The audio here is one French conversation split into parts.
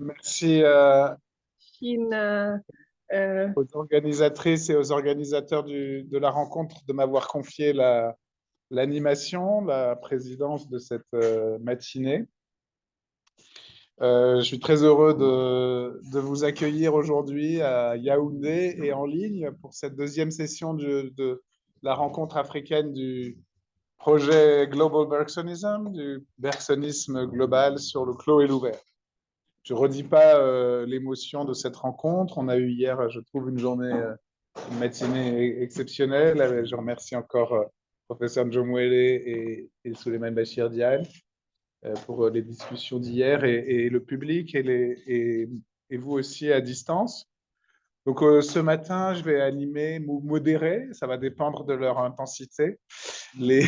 Merci Chine, euh, aux organisatrices et aux organisateurs de la rencontre de m'avoir confié l'animation, la présidence de cette matinée. Je suis très heureux de vous accueillir aujourd'hui à Yaoundé et en ligne pour cette deuxième session de la rencontre africaine du projet Global Bergsonism, du bergsonisme global sur le clos et l'ouvert. Je ne redis pas l'émotion de cette rencontre. On a eu hier, je trouve, une matinée exceptionnelle. Je remercie encore professeur Njomwele et Souleymane Bachir Diagne pour les discussions d'hier et le public et vous aussi à distance. Donc ce matin, je vais animer ou modérer, ça va dépendre de leur intensité, les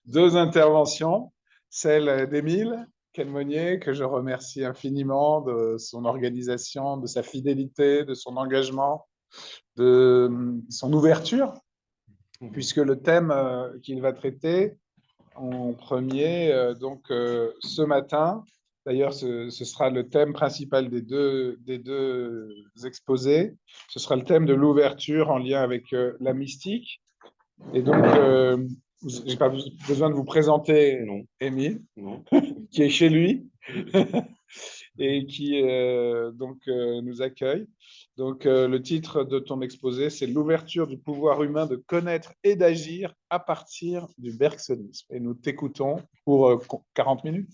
deux interventions, celle d'Émile Quelmonier, que je remercie infiniment de son organisation, de sa fidélité, de son engagement, de son ouverture, puisque le thème qu'il va traiter en premier, ce matin, d'ailleurs ce sera le thème principal des deux exposés, ce sera le thème de l'ouverture en lien avec la mystique. Et donc, je n'ai pas besoin de vous présenter Émile, qui est chez lui et qui nous accueille. Donc, le titre de ton exposé, c'est l'ouverture du pouvoir humain de connaître et d'agir à partir du bergsonisme. Et nous t'écoutons pour 40 minutes.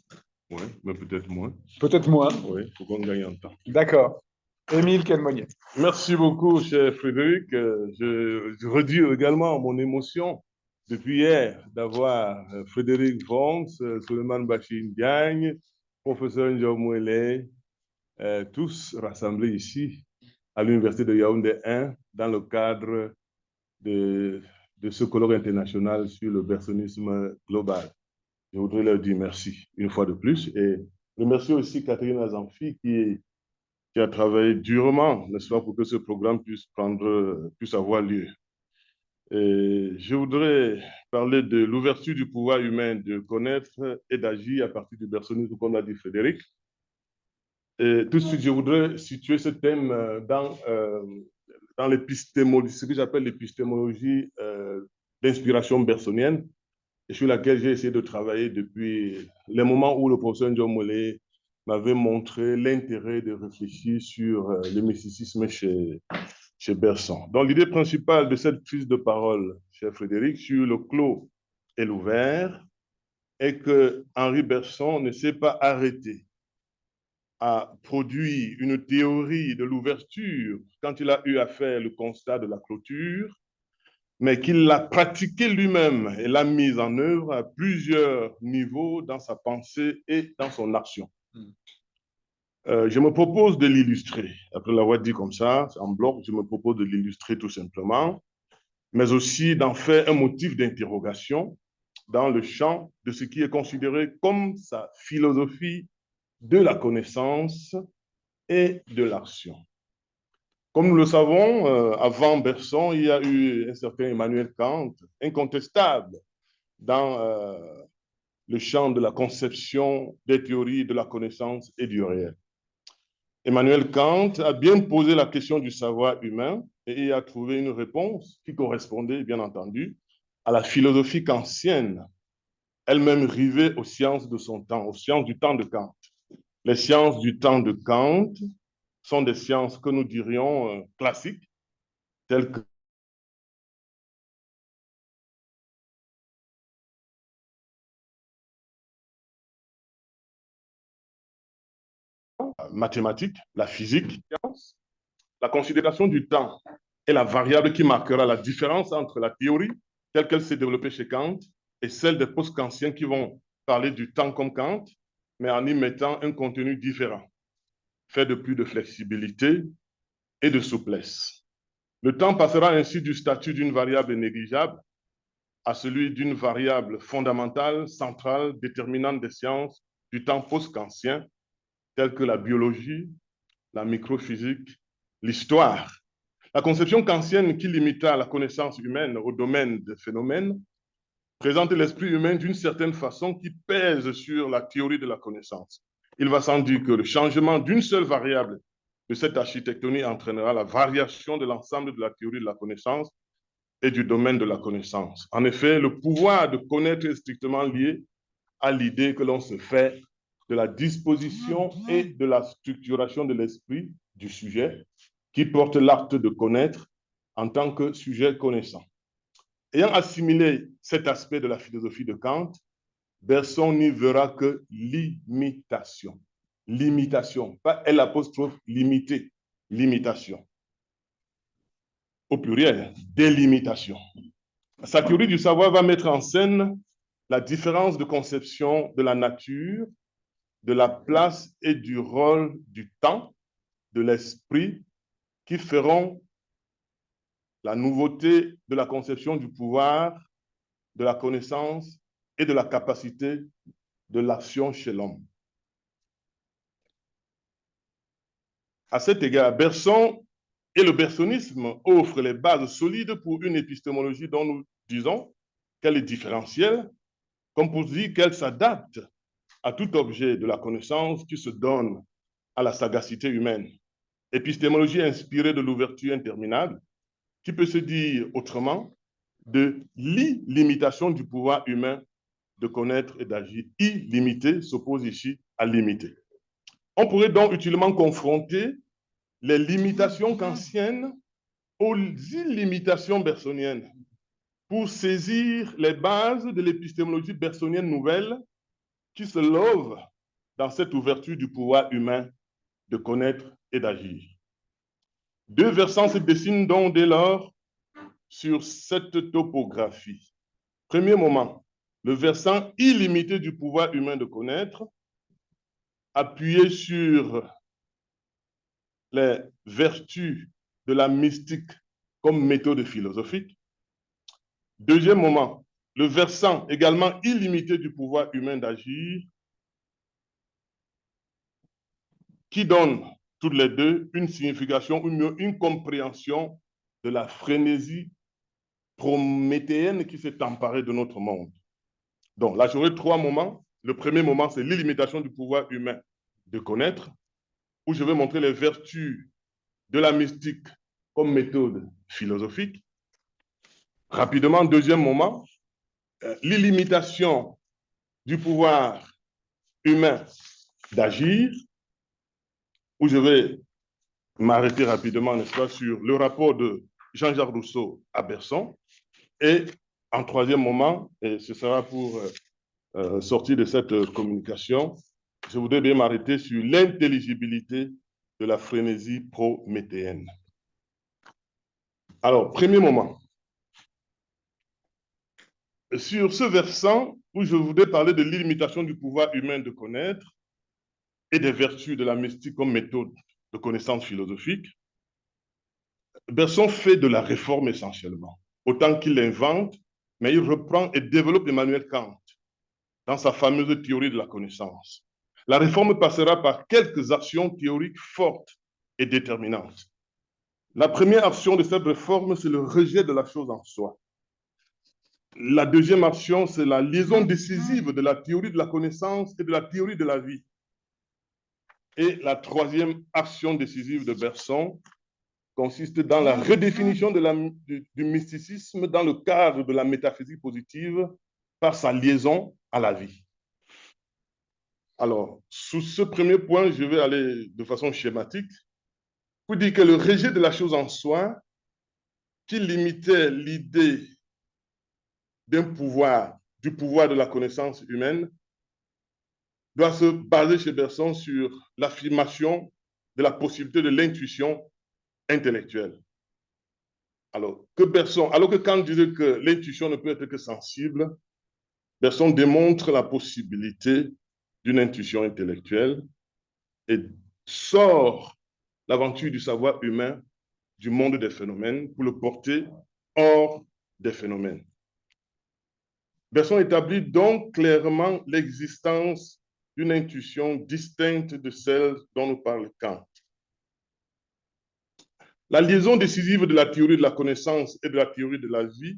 Oui, mais peut-être moins. Peut-être moins. Oui, il faut qu'on gagne en temps. D'accord. Émile Quelmonier. Merci beaucoup, cher Frédéric. Je redis également mon émotion depuis hier d'avoir Frédéric Vons, Souleymane Bachir Diagne, professeur Njomwele, tous rassemblés ici à l'Université de Yaoundé 1 dans le cadre de ce colloque international sur le bergsonisme global. Je voudrais leur dire merci une fois de plus et remercier aussi Catherine Azamfi qui a travaillé durement, n'est-ce pas, pour que ce programme puisse avoir lieu. Et je voudrais parler de l'ouverture du pouvoir humain de connaître et d'agir à partir du bergsonisme, comme l'a dit Frédéric. Et tout de suite, je voudrais situer ce thème dans l'épistémologie, ce que j'appelle l'épistémologie d'inspiration bergsonienne, et sur laquelle j'ai essayé de travailler depuis les moments où le professeur Njomwele m'avait montré l'intérêt de réfléchir sur le mysticisme chez Bergson. Donc, l'idée principale de cette prise de parole, cher Frédéric, sur le clos et l'ouvert, est que Henri Bergson ne s'est pas arrêté à produire une théorie de l'ouverture quand il a eu à faire le constat de la clôture, mais qu'il l'a pratiqué lui-même et l'a mise en œuvre à plusieurs niveaux dans sa pensée et dans son action. Je me propose de l'illustrer. Après l'avoir dit comme ça, en bloc, je me propose de l'illustrer tout simplement, mais aussi d'en faire un motif d'interrogation dans le champ de ce qui est considéré comme sa philosophie de la connaissance et de l'action. Comme nous le savons, avant Bergson, il y a eu un certain Emmanuel Kant, incontestable dans le champ de la conception des théories de la connaissance et du réel. Emmanuel Kant a bien posé la question du savoir humain et il a trouvé une réponse qui correspondait, bien entendu, à la philosophie kantienne, elle-même rivée aux sciences de son temps, aux sciences du temps de Kant. Les sciences du temps de Kant sont des sciences que nous dirions classiques, telles que la mathématique, la physique, la considération du temps est la variable qui marquera la différence entre la théorie telle qu'elle s'est développée chez Kant et celle des post-kantiens qui vont parler du temps comme Kant, mais en y mettant un contenu différent, fait de plus de flexibilité et de souplesse. Le temps passera ainsi du statut d'une variable négligeable à celui d'une variable fondamentale, centrale, déterminante des sciences du temps post-kantien, telles que la biologie, la microphysique, l'histoire. La conception kantienne qui limita la connaissance humaine au domaine des phénomènes présente l'esprit humain d'une certaine façon qui pèse sur la théorie de la connaissance. Il va sans dire que le changement d'une seule variable de cette architectonique entraînera la variation de l'ensemble de la théorie de la connaissance et du domaine de la connaissance. En effet, le pouvoir de connaître est strictement lié à l'idée que l'on se fait de la disposition et de la structuration de l'esprit du sujet qui porte l'acte de connaître en tant que sujet connaissant. Ayant assimilé cet aspect de la philosophie de Kant, Bergson n'y verra que l'imitation. Limitation, pas l'apostrophe limité, limitation. Au pluriel, délimitation. Sa théorie du savoir va mettre en scène la différence de conception de la nature, de la place et du rôle du temps, de l'esprit, qui feront la nouveauté de la conception du pouvoir, de la connaissance et de la capacité de l'action chez l'homme. À cet égard, Bergson et le bergsonisme offrent les bases solides pour une épistémologie dont nous disons qu'elle est différentielle, comme pour dire qu'elle s'adapte à tout objet de la connaissance qui se donne à la sagacité humaine. Épistémologie inspirée de l'ouverture interminable, qui peut se dire autrement, de l'illimitation du pouvoir humain de connaître et d'agir. Illimité s'oppose ici à limité. On pourrait donc utilement confronter les limitations kantiennes aux illimitations bergsoniennes pour saisir les bases de l'épistémologie bergsonienne nouvelle qui se love dans cette ouverture du pouvoir humain de connaître et d'agir. Deux versants se dessinent donc dès lors sur cette topographie. Premier moment, le versant illimité du pouvoir humain de connaître, appuyé sur les vertus de la mystique comme méthode philosophique. Deuxième moment, le versant également illimité du pouvoir humain d'agir, qui donne toutes les deux une signification, une compréhension de la frénésie prométhéenne qui s'est emparée de notre monde. Donc là, j'aurai trois moments. Le premier moment, c'est l'illimitation du pouvoir humain de connaître, où je vais montrer les vertus de la mystique comme méthode philosophique. Rapidement, deuxième moment, l'illimitation du pouvoir humain d'agir, où je vais m'arrêter rapidement, n'est-ce pas, sur le rapport de Jean-Jacques Rousseau à Bergson. Et en troisième moment, et ce sera pour sortir de cette communication, je voudrais bien m'arrêter sur l'intelligibilité de la frénésie prométhéenne. Alors, premier moment. Sur ce versant où je voudrais parler de l'illimitation du pouvoir humain de connaître et des vertus de la mystique comme méthode de connaissance philosophique, Bergson fait de la réforme essentiellement, autant qu'il l'invente, mais il reprend et développe Emmanuel Kant dans sa fameuse théorie de la connaissance. La réforme passera par quelques actions théoriques fortes et déterminantes. La première action de cette réforme, c'est le rejet de la chose en soi. La deuxième action, c'est la liaison décisive de la théorie de la connaissance et de la théorie de la vie. Et la troisième action décisive de Bergson consiste dans la redéfinition du mysticisme dans le cadre de la métaphysique positive par sa liaison à la vie. Alors, sous ce premier point, je vais aller de façon schématique pour dire que le rejet de la chose en soi, qui limitait l'idée d'un pouvoir, du pouvoir de la connaissance humaine, doit se baser chez Bergson sur l'affirmation de la possibilité de l'intuition intellectuelle. Alors que Kant disait que l'intuition ne peut être que sensible, Bergson démontre la possibilité d'une intuition intellectuelle et sort l'aventure du savoir humain du monde des phénomènes pour le porter hors des phénomènes. Bergson établit donc clairement l'existence d'une intuition distincte de celle dont nous parle Kant. La liaison décisive de la théorie de la connaissance et de la théorie de la vie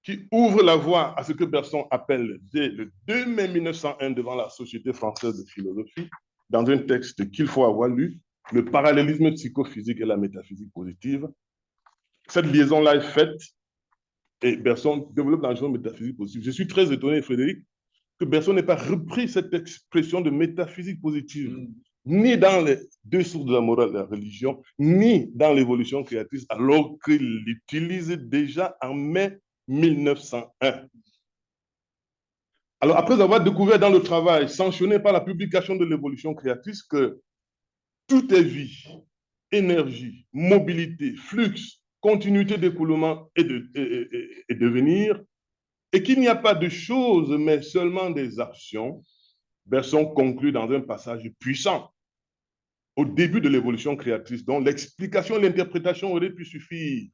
qui ouvre la voie à ce que Bergson appelle dès le 2 mai 1901 devant la Société française de philosophie, dans un texte qu'il faut avoir lu, le parallélisme psychophysique et la métaphysique positive. Cette liaison-là est faite et Bergson développe la notion de métaphysique positive. Je suis très étonné, Frédéric, que Bergson n'ait pas repris cette expression de métaphysique positive, ni dans les deux sources de la morale et de la religion, ni dans l'évolution créatrice, alors qu'il l'utilise déjà en mai 1901. Alors, après avoir découvert dans le travail, sanctionné par la publication de l'évolution créatrice, que tout est vie, énergie, mobilité, flux, continuité d'écoulement et de devenir, et qu'il n'y a pas de choses, mais seulement des actions, Bergson conclut dans un passage puissant au début de l'évolution créatrice, dont l'explication et l'interprétation auraient pu suffire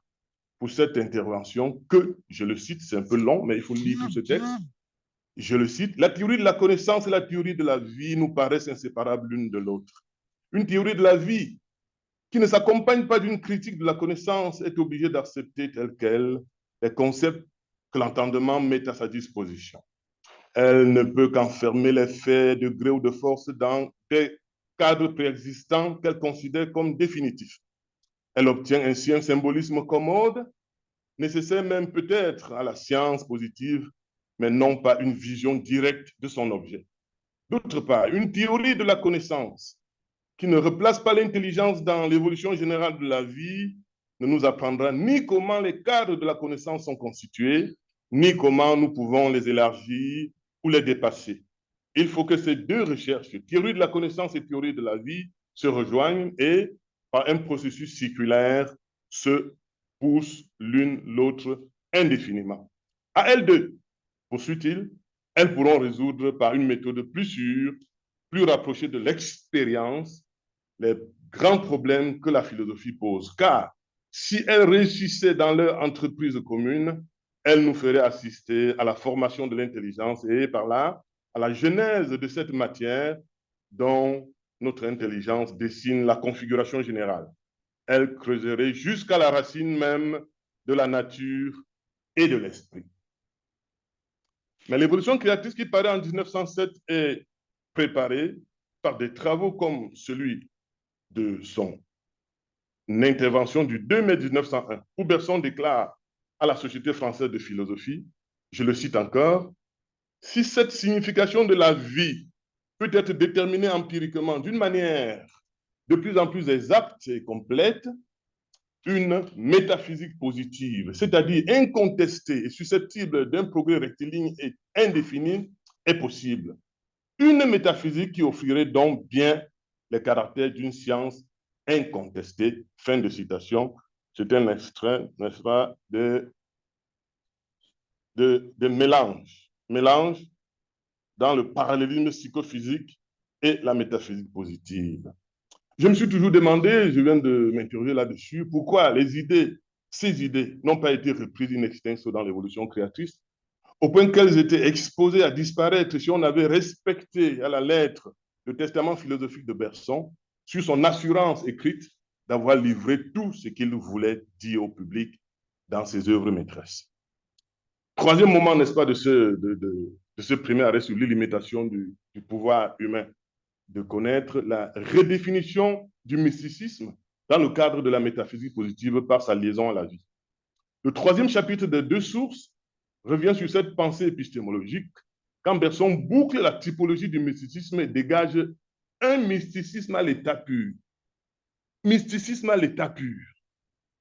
pour cette intervention que, je le cite, c'est un peu long, mais il faut lire tout ce texte, je le cite, la théorie de la connaissance et la théorie de la vie nous paraissent inséparables l'une de l'autre. Une théorie de la vie qui ne s'accompagne pas d'une critique de la connaissance est obligée d'accepter tel quel les concepts que l'entendement met à sa disposition. Elle ne peut qu'enfermer les faits de gré ou de force dans des cadres préexistants qu'elle considère comme définitifs. Elle obtient ainsi un symbolisme commode, nécessaire même peut-être à la science positive, mais non pas une vision directe de son objet. D'autre part, une théorie de la connaissance qui ne replace pas l'intelligence dans l'évolution générale de la vie ne nous apprendra ni comment les cadres de la connaissance sont constitués, ni comment nous pouvons les élargir ou les dépasser. Il faut que ces deux recherches, théorie de la connaissance et théorie de la vie, se rejoignent et, par un processus circulaire, se poussent l'une l'autre indéfiniment. À elles deux, poursuit-il, elles pourront résoudre par une méthode plus sûre, plus rapprochée de l'expérience, les grands problèmes que la philosophie pose. Car si elles réussissaient dans leur entreprise commune, elles nous feraient assister à la formation de l'intelligence et par là, à la genèse de cette matière dont notre intelligence dessine la configuration générale. Elles creuseraient jusqu'à la racine même de la nature et de l'esprit. Mais l'évolution créatrice qui paraît en 1907 est préparée par des travaux comme celui de son intervention du 2 mai 1901, où Bergson déclare à la Société française de philosophie, je le cite encore, si cette signification de la vie peut être déterminée empiriquement d'une manière de plus en plus exacte et complète, une métaphysique positive, c'est-à-dire incontestée et susceptible d'un progrès rectiligne et indéfini, est possible. Une métaphysique qui offrirait donc bien les caractères d'une science incontestée. Fin de citation. C'est un extrait, n'est-ce pas, de mélange. Mélange dans le parallélisme psychophysique et la métaphysique positive. Je me suis toujours demandé, je viens de m'interroger là-dessus, pourquoi ces idées n'ont pas été reprises in extenso dans l'évolution créatrice, au point qu'elles étaient exposées à disparaître si on avait respecté à la lettre le testament philosophique de Bergson sur son assurance écrite d'avoir livré tout ce qu'il voulait dire au public dans ses œuvres maîtresses. Troisième moment, n'est-ce pas, de ce premier arrêt sur l'illimitation du pouvoir humain, de connaître la redéfinition du mysticisme dans le cadre de la métaphysique positive par sa liaison à la vie. Le troisième chapitre des deux sources revient sur cette pensée épistémologique quand Bergson boucle la typologie du mysticisme et dégage un mysticisme à l'état pur. Mysticisme à l'état pur.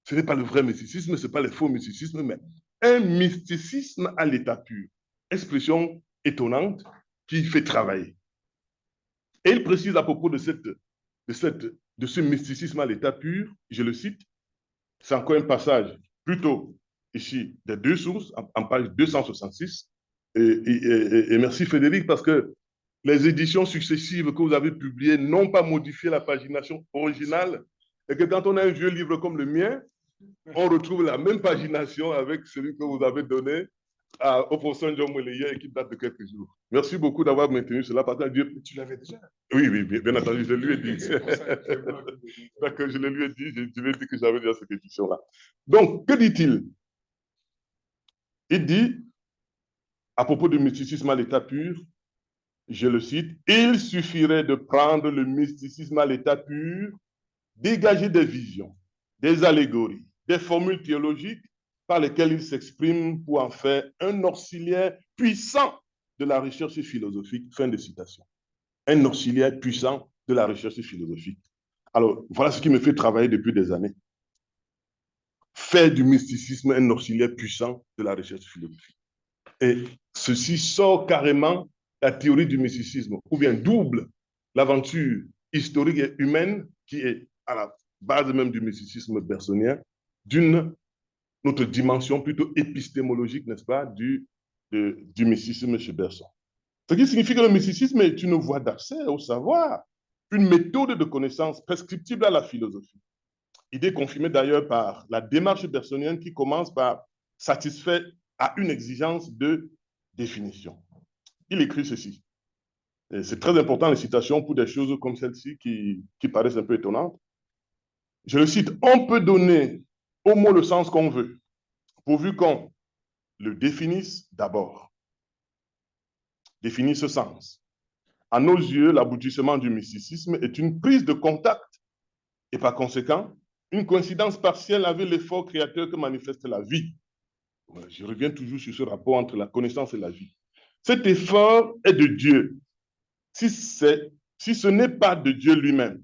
Ce n'est pas le vrai mysticisme, ce n'est pas le faux mysticisme, mais un mysticisme à l'état pur. Expression étonnante qui fait travailler. Et il précise à propos de ce mysticisme à l'état pur, je le cite, c'est encore un passage plutôt ici des deux sources, en page 266. Et merci Frédéric, parce que les éditions successives que vous avez publiées n'ont pas modifié la pagination originale, et que quand on a un vieux livre comme le mien, on retrouve la même pagination avec celui que vous avez donné au professeur John Moleyer et qui date de quelques jours. Merci beaucoup d'avoir maintenu cela. Parce que Dieu... Tu l'avais déjà? Oui, bien entendu, je lui ai dit. D'accord, je le lui ai dit, je lui ai dit que j'avais déjà cette édition-là. Donc, que dit-il? Il dit, à propos du mysticisme à l'état pur, je le cite, « Il suffirait de prendre le mysticisme à l'état pur, dégager des visions, des allégories, des formules théologiques par lesquelles il s'exprime pour en faire un auxiliaire puissant de la recherche philosophique. » Fin de citation. Un auxiliaire puissant de la recherche philosophique. Alors, voilà ce qui me fait travailler depuis des années. Faire du mysticisme un auxiliaire puissant de la recherche philosophique. Et ceci sort carrément la théorie du mysticisme, ou bien double l'aventure historique et humaine qui est à la base même du mysticisme bersonien, d'une autre dimension plutôt épistémologique, n'est-ce pas, du mysticisme chez Bergson. Ce qui signifie que le mysticisme est une voie d'accès au savoir, une méthode de connaissance prescriptible à la philosophie. Idée confirmée d'ailleurs par la démarche bersonienne qui commence par satisfaire à une exigence de définition. Il écrit ceci. C'est très important, les citations, pour des choses comme celle-ci qui paraissent un peu étonnantes. Je le cite, « On peut donner au mot le sens qu'on veut, pourvu qu'on le définisse d'abord. » Définir ce sens. À nos yeux, l'aboutissement du mysticisme est une prise de contact et par conséquent, une coïncidence partielle avec l'effort créateur que manifeste la vie. Je reviens toujours sur ce rapport entre la connaissance et la vie. Cet effort est de Dieu. Si ce n'est pas de Dieu lui-même,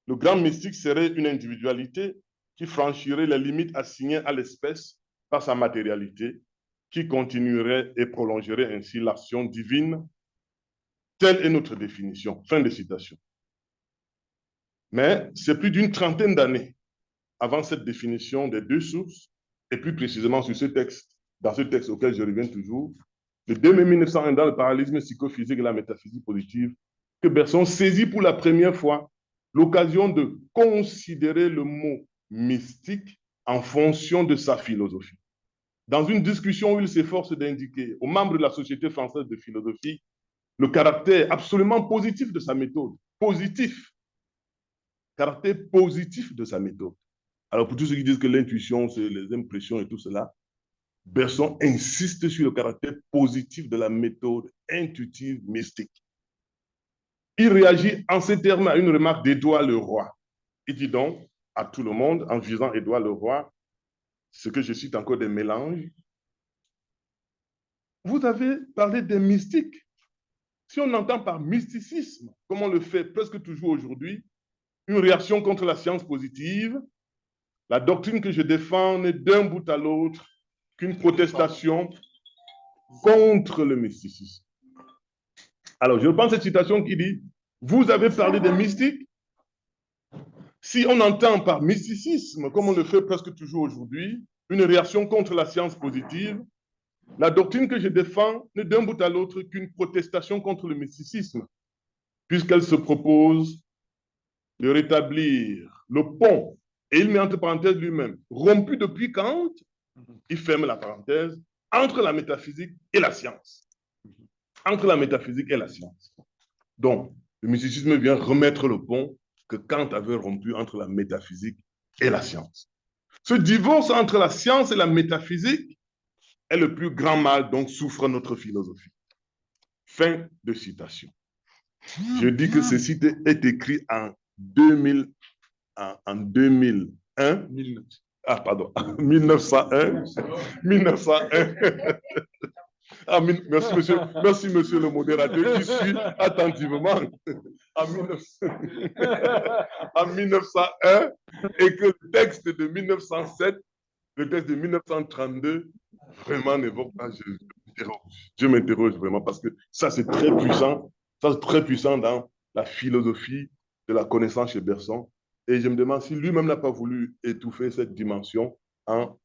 le grand mystique serait une individualité qui franchirait les limites assignées à l'espèce par sa matérialité, qui continuerait et prolongerait ainsi l'action divine. Telle est notre définition. Fin de citation. Mais c'est plus d'une trentaine d'années avant cette définition des deux sources, et plus précisément sur ce texte, dans ce texte auquel je reviens toujours, le 2 mai 1901, dans le parallélisme psychophysique et la métaphysique positive, que Bergson saisit pour la première fois l'occasion de considérer le mot mystique en fonction de sa philosophie. Dans une discussion où il s'efforce d'indiquer aux membres de la Société française de philosophie le caractère absolument positif de sa méthode, caractère positif de sa méthode. Alors, pour tous ceux qui disent que l'intuition, c'est les impressions et tout cela, Bergson insiste sur le caractère positif de la méthode intuitive mystique. Il réagit en ces termes à une remarque d'Édouard Leroy. Il dit donc à tout le monde, en visant Édouard Leroy, ce que je cite encore des mélanges, vous avez parlé des mystiques. Si on entend par mysticisme, comme on le fait presque toujours aujourd'hui, une réaction contre la science positive, la doctrine que je défends n'est d'un bout à l'autre qu'une protestation contre le mysticisme. Alors, je reprends cette citation qui dit, vous avez parlé des mystiques. Si on entend par mysticisme, comme on le fait presque toujours aujourd'hui, une réaction contre la science positive, la doctrine que je défends n'est d'un bout à l'autre qu'une protestation contre le mysticisme, puisqu'elle se propose de rétablir le pont, et il met entre parenthèses lui-même, rompu depuis Kant, il ferme la parenthèse, entre la métaphysique et la science. Entre la métaphysique et la science. Donc, le mysticisme vient remettre le pont que Kant avait rompu entre la métaphysique et la science. Ce divorce entre la science et la métaphysique est le plus grand mal dont souffre notre philosophie. Fin de citation. Je dis que ceci est écrit en 2001. Ah, pardon, 1901. 1901. Ah, merci, monsieur le modérateur, qui suit attentivement. En 1901, et que le texte de 1907, le texte de 1932, vraiment n'évoque pas. Je m'interroge vraiment parce que ça, c'est très puissant. Ça, c'est très puissant dans la philosophie de la connaissance chez Bergson. Et je me demande si lui-même n'a pas voulu étouffer cette dimension en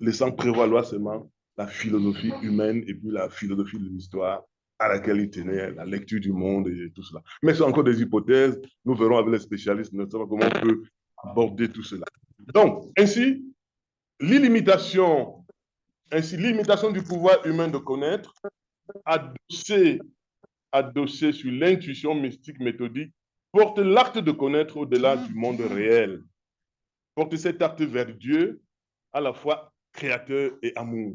laissant prévaloir seulement la philosophie humaine et puis la philosophie de l'histoire à laquelle il tenait, la lecture du monde et tout cela. Mais c'est encore des hypothèses. Nous verrons avec les spécialistes notamment comment on peut aborder tout cela. Donc, ainsi, l'ilimitation du pouvoir humain de connaître, adossée sur l'intuition mystique méthodique, porte l'acte de connaître au-delà du monde réel. Porte cet acte vers Dieu, à la fois créateur et amour.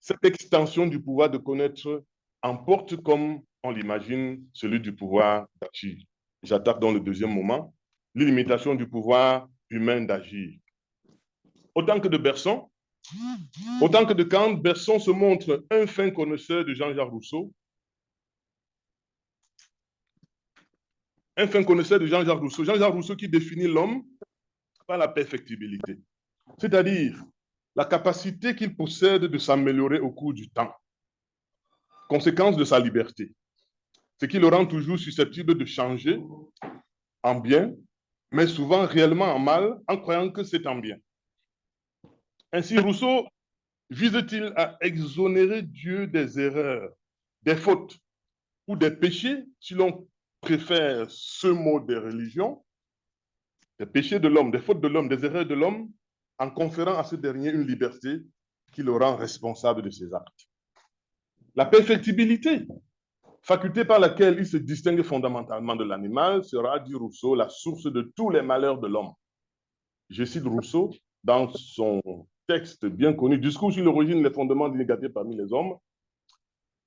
cette extension du pouvoir de connaître emporte, comme on l'imagine, celui du pouvoir d'agir. J'attaque dans le deuxième moment l'illimitation du pouvoir humain d'agir. Autant que de Bergson, autant que de Kant, Bergson se montre un fin connaisseur de Jean-Jacques Rousseau. Un fin connaisseur de Jean-Jacques Rousseau. Jean-Jacques Rousseau qui définit l'homme par la perfectibilité, c'est-à-dire la capacité qu'il possède de s'améliorer au cours du temps, conséquence de sa liberté, ce qui le rend toujours susceptible de changer en bien, mais souvent réellement en mal, en croyant que c'est en bien. Ainsi, Rousseau vise-t-il à exonérer Dieu des erreurs, des fautes ou des péchés, si l'on préfère ce mot des religions, des péchés de l'homme, des fautes de l'homme, des erreurs de l'homme, en conférant à ce dernier une liberté qui le rend responsable de ses actes. La perfectibilité, faculté par laquelle il se distingue fondamentalement de l'animal, sera, dit Rousseau, la source de tous les malheurs de l'homme. Je cite Rousseau dans son texte bien connu, Discours sur l'origine et les fondements de l'inégalité parmi les hommes.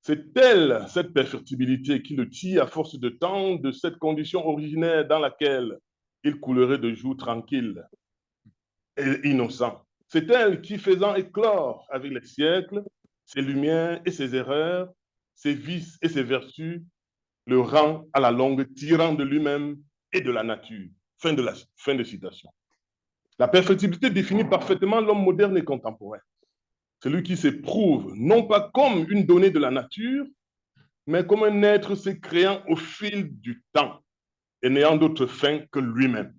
C'est telle cette perfectibilité qui le tire à force de temps de cette condition originaire dans laquelle il coulerait de jours tranquilles et innocents. C'est elle qui, faisant éclore avec les siècles ses lumières et ses erreurs, ses vices et ses vertus, le rend à la longue tyran de lui-même et de la nature. Fin de citation. La perfectibilité définit parfaitement l'homme moderne et contemporain. Celui qui s'éprouve non pas comme une donnée de la nature, mais comme un être se créant au fil du temps et n'ayant d'autre fin que lui-même.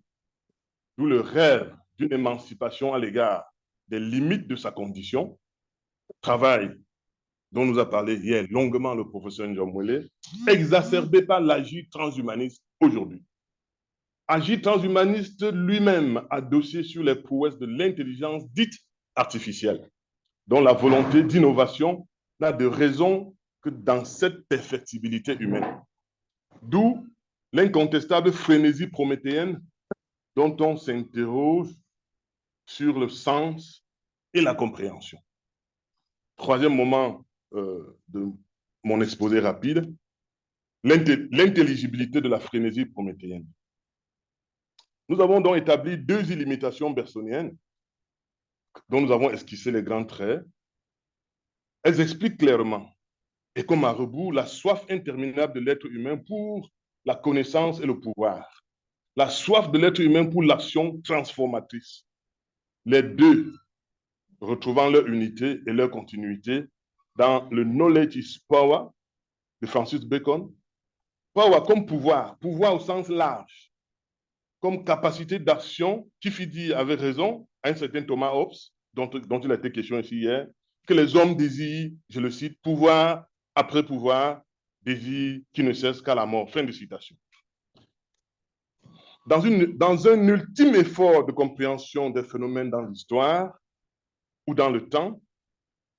D'où le rêve d'une émancipation à l'égard des limites de sa condition, travail dont nous a parlé hier longuement le professeur Njomwele, exacerbé par l'agir transhumaniste aujourd'hui. Agir transhumaniste lui-même adossé sur les prouesses de l'intelligence dite artificielle, dont la volonté d'innovation n'a de raison que dans cette perfectibilité humaine. D'où l'incontestable frénésie prométhéenne dont on s'interroge sur le sens et la compréhension. Troisième moment de mon exposé rapide, l'intelligibilité de la frénésie prométhéenne. Nous avons donc établi deux illimitations bergsoniennes dont nous avons esquissé les grands traits. Elles expliquent clairement et comme à rebours la soif interminable de l'être humain pour la connaissance et le pouvoir, la soif de l'être humain pour l'action transformatrice. Les deux retrouvant leur unité et leur continuité dans le Knowledge is Power de Francis Bacon. Power comme pouvoir, pouvoir au sens large, comme capacité d'action qui fit dire avec raison à un certain Thomas Hobbes, dont il a été question ici hier, que les hommes désirent, je le cite, pouvoir après pouvoir, désir qui ne cesse qu'à la mort. Fin de citation. Dans un ultime effort de compréhension des phénomènes dans l'histoire ou dans le temps,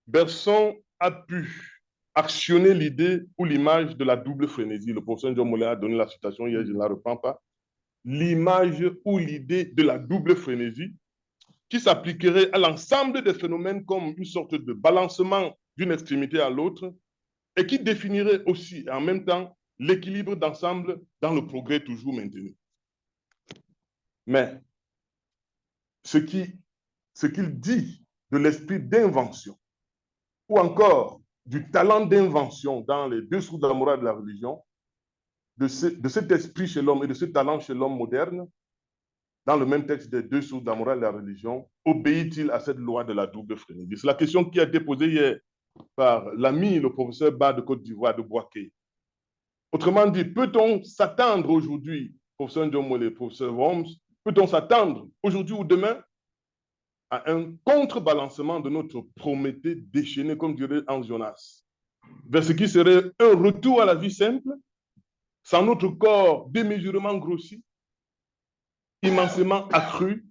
Bergson a pu actionner l'idée ou l'image de la double frénésie. Le professeur Njomwele a donné la citation hier, je ne la reprends pas. L'image ou l'idée de la double frénésie qui s'appliquerait à l'ensemble des phénomènes comme une sorte de balancement d'une extrémité à l'autre et qui définirait aussi en même temps l'équilibre d'ensemble dans le progrès toujours maintenu. Mais ce qu'il dit de l'esprit d'invention ou encore du talent d'invention dans les deux sources de la morale de la religion, de cet esprit chez l'homme et de ce talent chez l'homme moderne, dans le même texte des deux sources de la morale de la religion, obéit-il à cette loi de la double frénésie? C'est la question qui a été posée hier par l'ami, le professeur Ba de Côte d'Ivoire, de Boaké. Autrement dit, peut-on s'attendre aujourd'hui, professeur Njomwele, professeur Worms, peut-on s'attendre aujourd'hui ou demain à un contrebalancement de notre Prométhée déchaîné, comme dirait Hans Jonas, vers ce qui serait un retour à la vie simple, sans notre corps démesurément grossi, immensément accru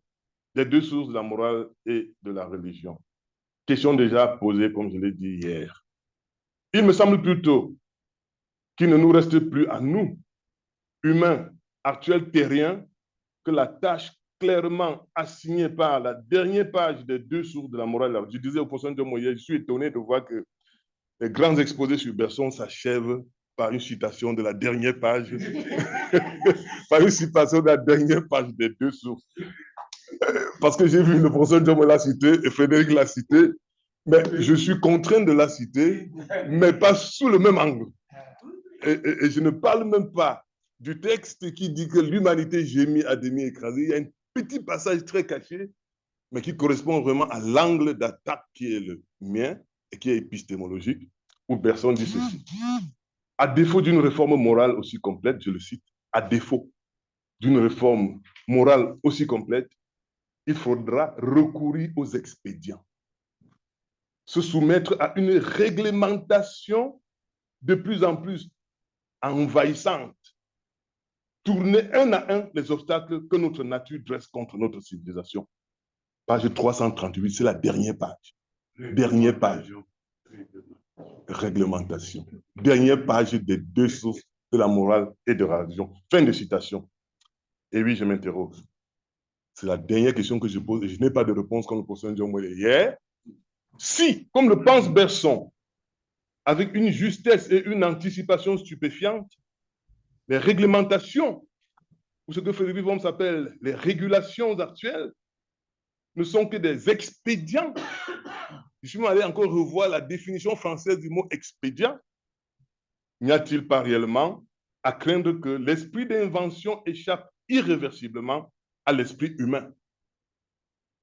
des deux sources de la morale et de la religion. Question déjà posée, comme je l'ai dit hier. Il me semble plutôt qu'il ne nous reste plus à nous, humains, actuels terriens, que la tâche clairement assigné par la dernière page des 2 sources de la morale. Je disais au professeur John Moyer, je suis étonné de voir que les grands exposés sur Bergson s'achèvent par une citation de la dernière page, par une citation de la dernière page des 2 sources. Parce que j'ai vu le professeur John Moyer la citer et Frédéric l'a cité, mais je suis contraint de la citer, mais pas sous le même angle. Et je ne parle même pas du texte qui dit que l'humanité gémit à demi écrasée. Il y a un petit passage très caché, mais qui correspond vraiment à l'angle d'attaque qui est le mien et qui est épistémologique, où personne dit ceci. À défaut d'une réforme morale aussi complète, je le cite, à défaut d'une réforme morale aussi complète, il faudra recourir aux expédients, se soumettre à une réglementation de plus en plus envahissante, tourner un à un les obstacles que notre nature dresse contre notre civilisation. Page 338, c'est la dernière page. Dernière page. Réglementation. Dernière page des 2 sources de la morale et de la religion. Fin de citation. Et oui, je m'interroge. C'est la dernière question que je pose et je n'ai pas de réponse comme le professeur John Moyer hier. Si, comme le pense Bergson, avec une justesse et une anticipation stupéfiante, les réglementations, ou ce que Frédéric Worms appelle les régulations actuelles, ne sont que des expédients. Je suis allé encore revoir la définition française du mot expédient. N'y a-t-il pas réellement à craindre que l'esprit d'invention échappe irréversiblement à l'esprit humain,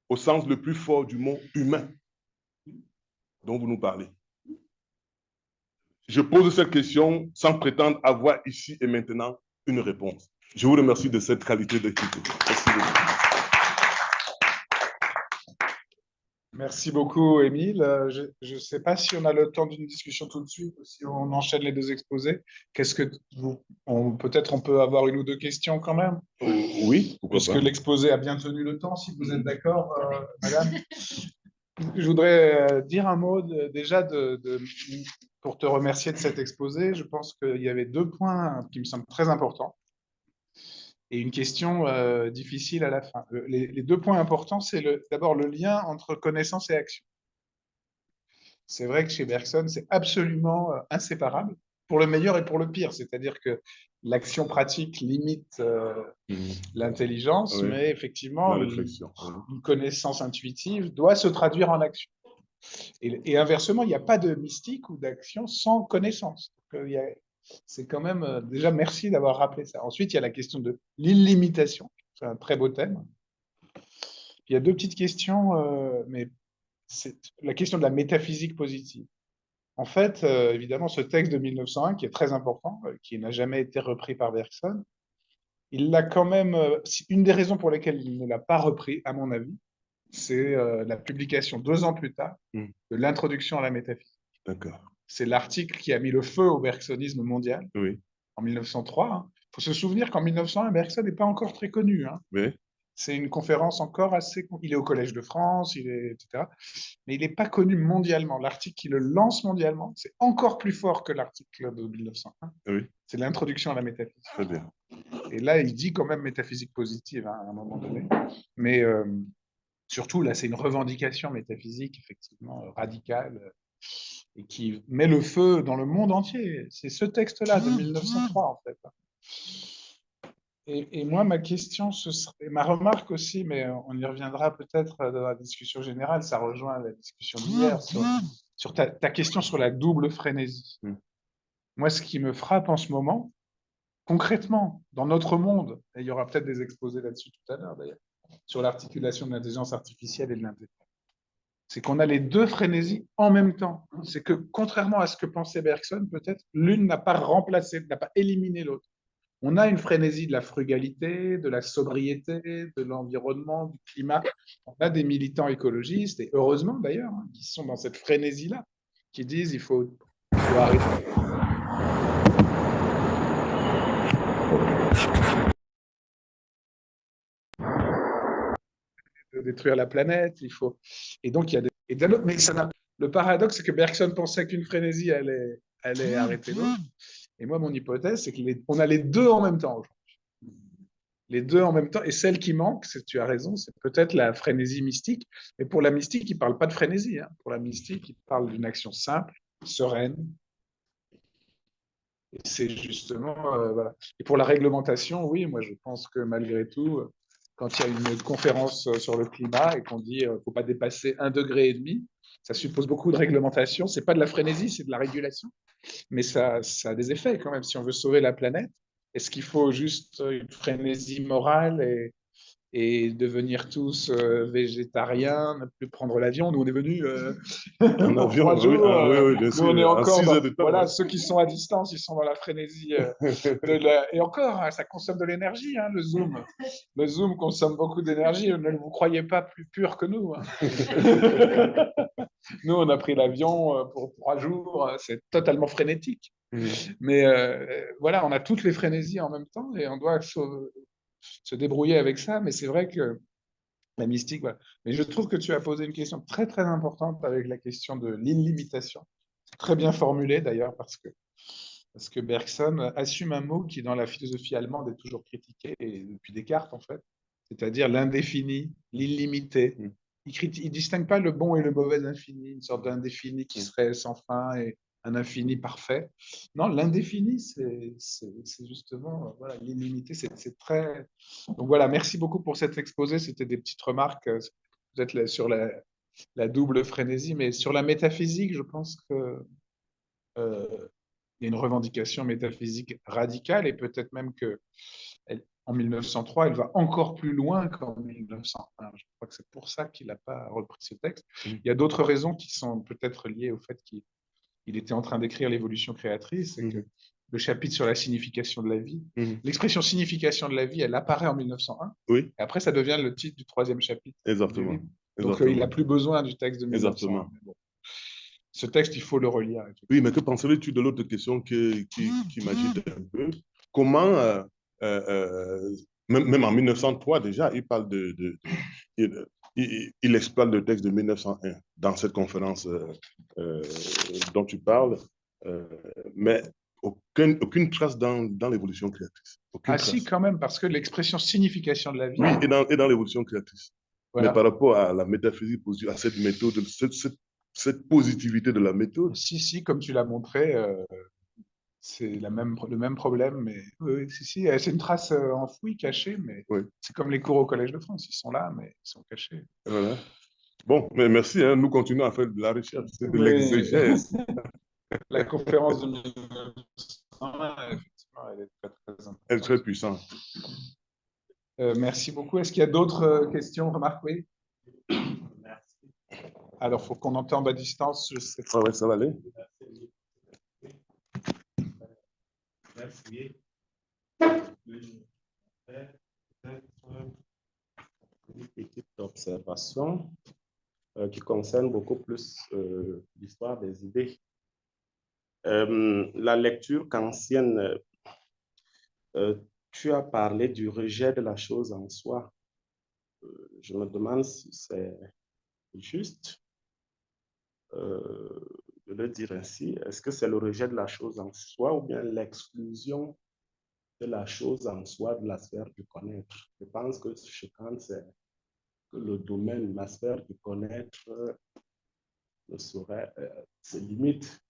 au sens le plus fort du mot humain dont vous nous parlez? Je pose cette question sans prétendre avoir ici et maintenant une réponse. Je vous remercie de cette qualité d'écoute. Merci beaucoup. Merci beaucoup, Émile. Je ne sais pas si on a le temps d'une discussion tout de suite, si on enchaîne les 2 exposés. Qu'est-ce que peut-être on peut avoir 1 ou 2 questions quand même? Oui, pourquoi puisque pas. l'exposé a bien tenu le temps, si vous êtes d'accord, madame. Je voudrais dire un mot déjà pour te remercier de cet exposé. Je pense qu'il y avait 2 points qui me semblent très importants et une question difficile à la fin. Les 2 points importants, c'est d'abord le lien entre connaissance et action. C'est vrai que chez Bergson, c'est absolument inséparable, pour le meilleur et pour le pire. C'est-à-dire que l'action pratique limite l'intelligence, Oui. mais effectivement, une connaissance intuitive doit se traduire en action. Et inversement, il n'y a pas de mystique ou d'action sans connaissance. C'est quand même, déjà, merci d'avoir rappelé ça. Ensuite, il y a la question de l'illimitation. C'est un très beau thème. Il y a 2 petites questions, mais c'est la question de la métaphysique positive. En fait, évidemment, ce texte de 1901, qui est très important, qui n'a jamais été repris par Bergson, il l'a quand même. Une des raisons pour lesquelles il ne l'a pas repris, à mon avis, c'est la publication 2 ans plus tard de l'introduction à la métaphysique. D'accord. C'est l'article qui a mis le feu au bergsonisme mondial en 1903. Il faut se souvenir qu'en 1901, Bergson n'est pas encore très connu. Oui. C'est une conférence encore assez... Il est au Collège de France, etc. Mais il n'est pas connu mondialement. L'article qui le lance mondialement, c'est encore plus fort que l'article de 1901. Oui. C'est l'introduction à la métaphysique. Très bien. Et là, il dit quand même métaphysique positive à un moment donné. Mais surtout, là, c'est une revendication métaphysique, effectivement, radicale, et qui met le feu dans le monde entier. C'est ce texte-là, de 1903, en fait. Et moi, ma question, ma remarque aussi, mais on y reviendra peut-être dans la discussion générale, ça rejoint la discussion d'hier, sur ta question sur la double frénésie. Moi, ce qui me frappe en ce moment, concrètement, dans notre monde, et il y aura peut-être des exposés là-dessus tout à l'heure d'ailleurs, sur l'articulation de l'intelligence artificielle et de l'intelligence, c'est qu'on a les 2 frénésies en même temps. C'est que, contrairement à ce que pensait Bergson, peut-être, l'une n'a pas remplacé, n'a pas éliminé l'autre. On a une frénésie de la frugalité, de la sobriété, de l'environnement, du climat. On a des militants écologistes, et heureusement d'ailleurs, qui sont dans cette frénésie-là, qui disent il faut arrêter. De détruire la planète, il faut. Et donc, il y a des. Mais le paradoxe, c'est que Bergson pensait qu'une frénésie allait arrêter l'autre. Et moi, mon hypothèse, c'est qu'on a les 2 en même temps aujourd'hui. les deux en même temps. Et celle qui manque, tu as raison, c'est peut-être la frénésie mystique. Mais pour la mystique, il ne parle pas de frénésie, hein. Pour la mystique, il parle d'une action simple, sereine. Et c'est justement, voilà. Et pour la réglementation, oui, moi je pense que malgré tout, quand il y a une conférence sur le climat et qu'on dit qu'il ne faut pas dépasser 1,5 degré, ça suppose beaucoup de réglementation. Ce n'est pas de la frénésie, c'est de la régulation. Mais ça a des effets quand même si on veut sauver la planète. Est-ce qu'il faut juste une frénésie morale et devenir tous végétariens, ne plus prendre l'avion? Nous, on est venus En pour avion, 3 jours. oui, oui, bien Nous, on est sûr, en encore 6 heures dans... de temps. Voilà, ceux qui sont à distance, ils sont dans la frénésie. Et encore, hein, ça consomme de l'énergie, hein, le Zoom. Le Zoom consomme beaucoup d'énergie. Ne vous croyez pas plus pur que nous, hein. Nous, on a pris l'avion pour 3 jours. C'est totalement frénétique. Mais voilà, on a toutes les frénésies en même temps et on doit se débrouiller avec ça. Mais c'est vrai que la mystique, voilà. Mais je trouve que tu as posé une question très, très importante avec la question de l'illimitation. Très bien formulée d'ailleurs, parce que Bergson assume un mot qui, dans la philosophie allemande, est toujours critiqué, et depuis Descartes en fait, c'est-à-dire l'indéfini, l'illimité. Il distingue pas le bon et le mauvais infini, une sorte d'indéfini qui serait sans fin et un infini parfait. Non, l'indéfini, c'est justement voilà, l'illimité, c'est très... Donc voilà, merci beaucoup pour cet exposé, c'était des petites remarques peut-être sur la double frénésie, mais sur la métaphysique, je pense que il y a une revendication métaphysique radicale et peut-être même que en 1903, elle va encore plus loin qu'en 1901. Je crois que c'est pour ça qu'il n'a pas repris ce texte. Il y a d'autres raisons qui sont peut-être liées au fait qu'il était en train d'écrire l'évolution créatrice, c'est que le chapitre sur la signification de la vie, l'expression signification de la vie, elle apparaît en 1901, Oui, et après ça devient le titre du 3e chapitre du exactement. livre. Donc il n'a plus besoin du texte de 1901. Exactement. Mais bon, ce texte, il faut le relire. Oui, mais que penserais-tu de l'autre question qui m'agite un peu? Comment, même en 1903 déjà, il parle il exploite le texte de 1901 dans cette conférence dont tu parles, euh, mais aucune trace dans l'évolution créatrice. Aucune Ah trace. si, quand même, parce que l'expression signification de la vie... Oui, et dans l'évolution créatrice. Voilà. Mais par rapport à la métaphysique, à cette méthode, cette positivité de la méthode. Si, comme tu l'as montré, c'est le même problème, mais oui, si, c'est une trace enfouie, cachée, mais Oui. c'est comme les cours au Collège de France, ils sont là, mais ils sont cachés. Voilà. Bon, mais merci, hein, nous continuons à faire de la recherche, c'est de Oui. l'exégèse. La conférence de 1901, effectivement, elle est très, très importante. Elle est très puissante. Merci beaucoup. Est-ce qu'il y a d'autres questions, remarques? Oui. Merci. Alors, il faut qu'on entende à distance, je sais pas. Ouais, ça va aller. Merci. Une petite observation qui concerne beaucoup plus l'histoire des idées. La lecture kantienne, tu as parlé du rejet de la chose en soi. Je me demande si c'est juste de le dire ainsi. Est-ce que c'est le rejet de la chose en soi ou bien l'exclusion de la chose en soi de la sphère du connaître? Je pense que chez Kant, c'est que le domaine, la sphère du connaître ne saurait, se limite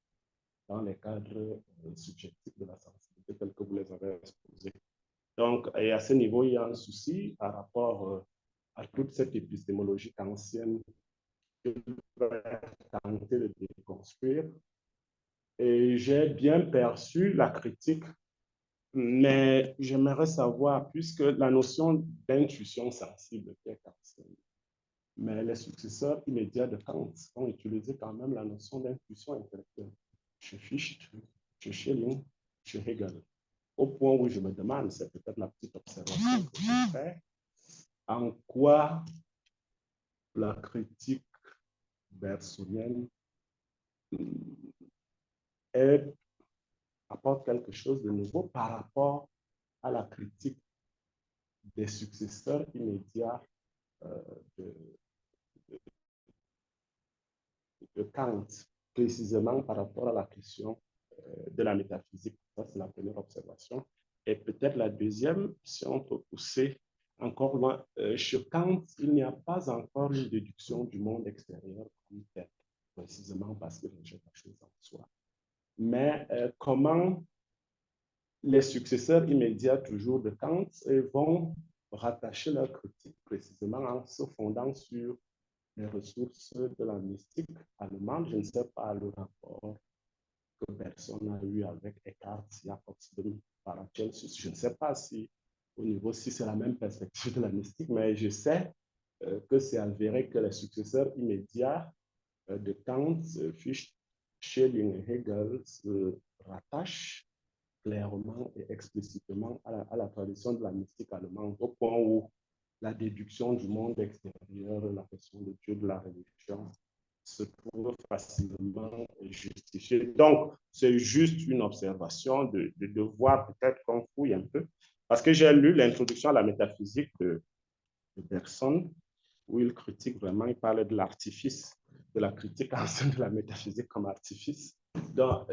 dans les cadres subjectifs de la sensibilité tels que vous les avez exposés. Donc, et à ce niveau, il y a un souci par rapport à toute cette épistémologie ancienne que je vais tenter de déconstruire. Et j'ai bien perçu la critique, mais j'aimerais savoir, puisque la notion d'intuition sensible est kantienne, mais les successeurs immédiats de Kant ont utilisé quand même la notion d'intuition intellectuelle. Chez Fichte, chez Schelling, chez Hegel. Au point où je me demande, c'est peut-être la petite observation que je fais, en quoi la critique bergsonienne apporte quelque chose de nouveau par rapport à la critique des successeurs immédiats de, de Kant, précisément par rapport à la question de la métaphysique. Ça, c'est la première observation. Et peut-être la deuxième, si on peut pousser encore loin, chez Kant, il n'y a pas encore une déduction du monde extérieur comme tel, précisément parce qu'il rejette la chose en soi. Mais comment les successeurs immédiats toujours de Kant vont rattacher leur critique précisément en se fondant sur les ressources de la mystique allemande. Je ne sais pas le rapport que personne n'a eu avec Eckhart, Jacobson, Paracelsus. Je ne sais pas si au niveau, si c'est la même perspective de la mystique, mais je sais que c'est avéré que les successeurs immédiats de Kant, Fichte, Schelling et Hegel se rattachent clairement et explicitement à la tradition de la mystique allemande, au point où la déduction du monde extérieur, la question de Dieu, de la religion, se trouve facilement justifiée. Donc, c'est juste une observation de voir peut-être qu'on fouille un peu. Parce que j'ai lu l'introduction à la métaphysique de Bergson, où il critique vraiment, il parle de l'artifice, de la critique ancienne de la métaphysique comme artifice. Donc,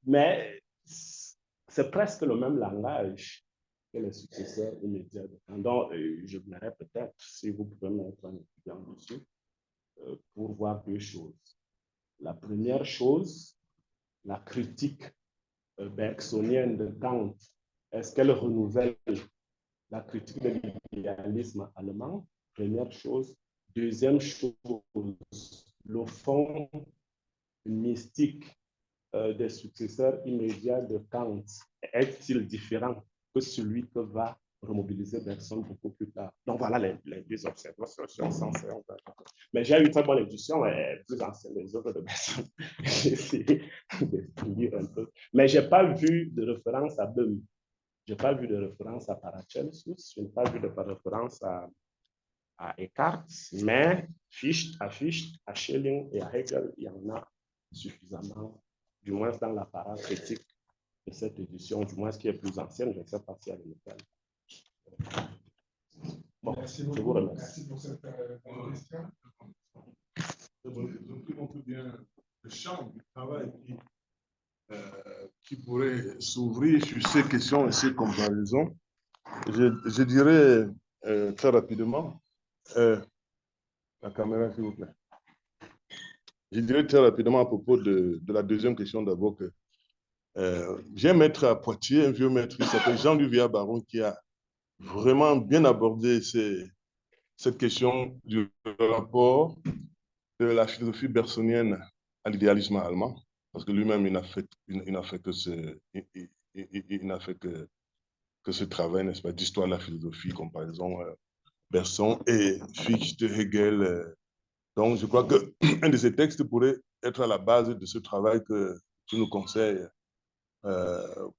mais c'est presque le même langage que les successeurs immédiats de Kant. Donc, je voudrais peut-être, si vous pouvez mettre un étudiant dessus, pour voir deux choses. La première chose, la critique bergsonienne de Kant, est-ce qu'elle renouvelle la critique de l'idéalisme allemand? Première chose. Deuxième chose, le fond mystique des successeurs immédiats de Kant est-il différent que celui que va remobiliser Bergson beaucoup plus tard? Donc voilà les deux observations censées. Mais j'ai eu une très bonne édition, plus ancienne des œuvres de Bergson. J'ai essayé de lire un peu. Mais je n'ai pas vu de référence à Böhm. Je n'ai pas vu de référence à Paracelsus. Je n'ai pas vu de référence à Eckhart, mais à Fichte, à Schelling et à Hegel, il y en a suffisamment, du moins dans l'apparat critique de cette édition, du moins ce qui est plus ancienne, je ne sais pas si elle est nouvelle. Bon, merci beaucoup. Je vous remercie. Merci pour cette question. Je montre bien le champ du travail qui pourrait s'ouvrir sur ces questions et ces comparaisons. Je dirais très rapidement, la caméra s'il vous plaît. Je dirais très rapidement à propos de la deuxième question d'abord que j'ai un maître à Poitiers, un vieux maître qui s'appelle Jean-Louis Viard-Baron, qui a vraiment bien abordé cette question du rapport de la philosophie bergsonienne à l'idéalisme allemand, parce que lui-même, il n'a fait que ce travail, n'est-ce pas, d'histoire de la philosophie, comparaison Bergson et Fichte, Hegel. Donc, je crois qu'un de ces textes pourrait être à la base de ce travail que tu nous conseilles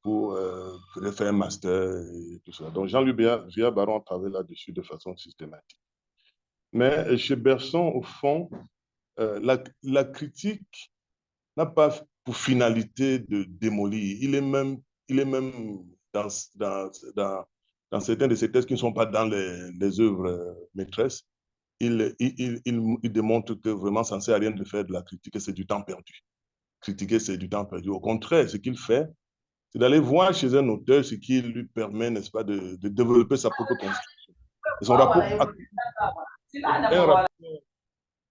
pour faire un master et tout ça. Donc, Jean-Louis Viard-Baron travaille là-dessus de façon systématique. Mais chez Bergson, au fond, la critique n'a pas pour finalité de démolir. Il est même dans certains de ces textes qui ne sont pas dans les œuvres maîtresses, il démontre que vraiment, ça ne sert à rien de faire de la critique, c'est du temps perdu. Critiquer, c'est du temps perdu. Au contraire, ce qu'il fait, c'est d'aller voir chez un auteur ce qui lui permet, n'est-ce pas, de développer sa propre construction. Et son rapport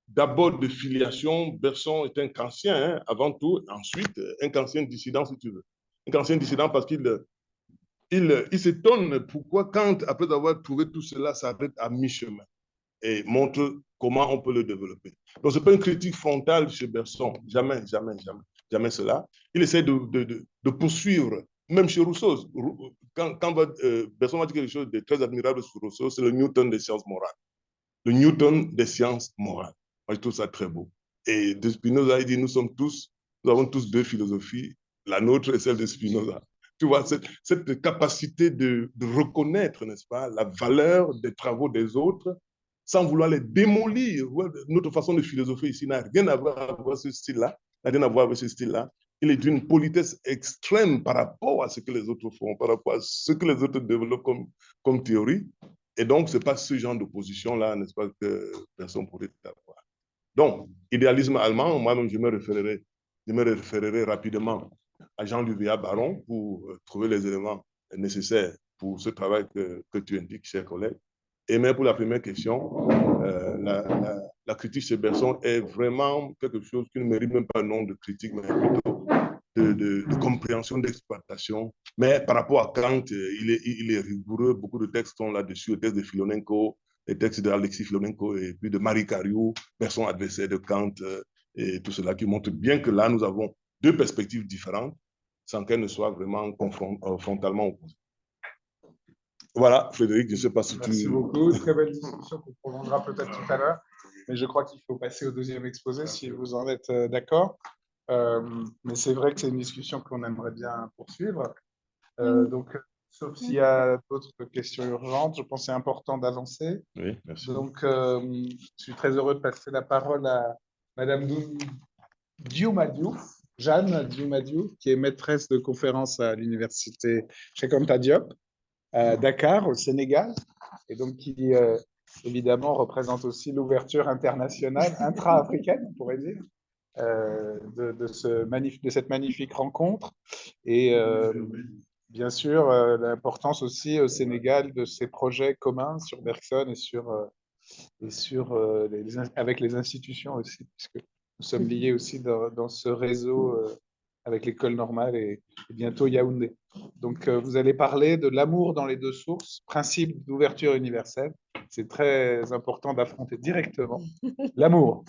d'abord de filiation, Bergson est un kantien, hein, avant tout, ensuite un kantien dissident, si tu veux. Un kantien dissident parce qu'il s'étonne pourquoi Kant, après avoir trouvé tout cela, s'arrête à mi-chemin et montre comment on peut le développer. Donc, ce n'est pas une critique frontale chez Bergson, jamais, jamais, jamais, jamais cela. Il essaie de poursuivre, même chez Rousseau. Quand Bergson va dire quelque chose de très admirable sur Rousseau, c'est le Newton des sciences morales. Le Newton des sciences morales. Moi, je trouve ça très beau. Et de Spinoza, il dit, nous avons tous deux philosophies, la nôtre et celle de Spinoza. Tu vois, cette capacité de reconnaître, n'est-ce pas, la valeur des travaux des autres sans vouloir les démolir. Notre façon de philosopher ici n'a rien à voir avec ce style-là, n'a rien à voir avec ce style-là. Il est d'une politesse extrême par rapport à ce que les autres font, par rapport à ce que les autres développent comme théorie. Et donc, ce n'est pas ce genre d'opposition-là, n'est-ce pas, que personne pourrait avoir. Donc, idéalisme allemand, moi-même, je me référerai rapidement à Jean-Louis Viard-Baron pour trouver les éléments nécessaires pour ce travail que tu indiques, chers collègues. Et même pour la première question, la critique chez Bergson est vraiment quelque chose qui ne mérite même pas le nom de critique, mais plutôt de compréhension, d'exploitation. Mais par rapport à Kant, il est rigoureux. Beaucoup de textes sont là-dessus, les textes de Filonenko, les textes d'Alexis Filonenko et puis de Marie Cariou, Bergson adversaire de Kant, et tout cela qui montre bien que là, nous avons deux perspectives différentes sans qu'elles ne soient vraiment frontalement opposées. Voilà, Frédéric, je ne sais pas si Merci beaucoup. Très belle discussion qu'on prolongera peut-être tout à l'heure. Mais je crois qu'il faut passer au deuxième exposé si vous en êtes d'accord. Mais c'est vrai que c'est une discussion qu'on aimerait bien poursuivre. Donc, sauf s'il y a d'autres questions urgentes, je pense que c'est important d'avancer. Oui, merci. Donc, je suis très heureux de passer la parole à Madame Dioumadiou, Jeanne Dioumadiou, qui est maîtresse de conférence à l'université Cheikh Anta Diop, à Dakar, au Sénégal, et donc qui, évidemment, représente aussi l'ouverture internationale, intra-africaine, on pourrait dire, de cette magnifique rencontre. Et bien sûr, l'importance aussi au Sénégal de ces projets communs sur Bergson et avec les institutions aussi, puisque nous sommes liés aussi dans ce réseau avec l'école normale et bientôt Yaoundé. Donc, vous allez parler de l'amour dans les deux sources, principe d'ouverture universelle. C'est très important d'affronter directement l'amour.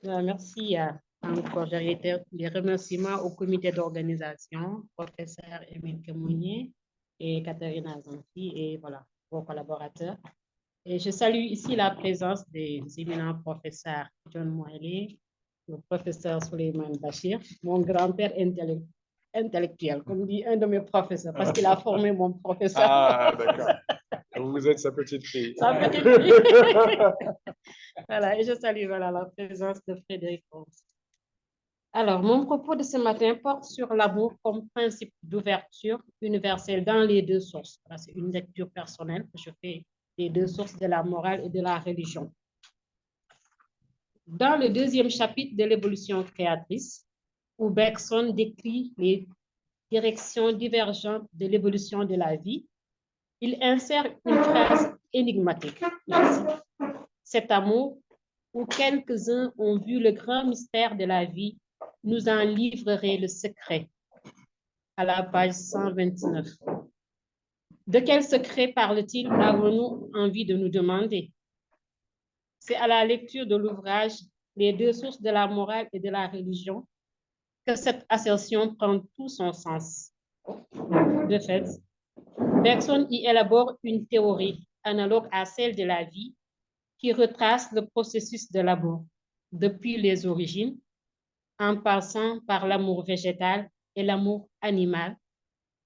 Merci encore. Je réitère les remerciements au comité d'organisation, professeur Émile Kemounié et Catherine Azanti et voilà, vos collaborateurs. Et je salue ici la présence des éminents professeurs John Moiley, le professeur Souleymane Bachir, mon grand-père intellectuel, comme dit un de mes professeurs, parce qu'il a formé mon professeur. Ah, d'accord. Vous êtes sa petite fille. Sa petite fille. Voilà, et je salue voilà, la présence de Frédéric Rose. Alors, mon propos de ce matin porte sur l'amour comme principe d'ouverture universelle dans les deux sources. C'est une lecture personnelle que je fais des deux sources de la morale et de la religion. Dans le deuxième chapitre de l'évolution créatrice, où Bergson décrit les directions divergentes de l'évolution de la vie, il insère une phrase énigmatique. Cet amour, où quelques-uns ont vu le grand mystère de la vie, nous en livrerait le secret. À la page 129. De quel secret parle-t-il, avons-nous envie de nous demander? C'est à la lecture de l'ouvrage Les deux sources de la morale et de la religion que cette assertion prend tout son sens. De fait, Bergson y élabore une théorie analogue à celle de la vie qui retrace le processus de l'amour depuis les origines, en passant par l'amour végétal et l'amour animal,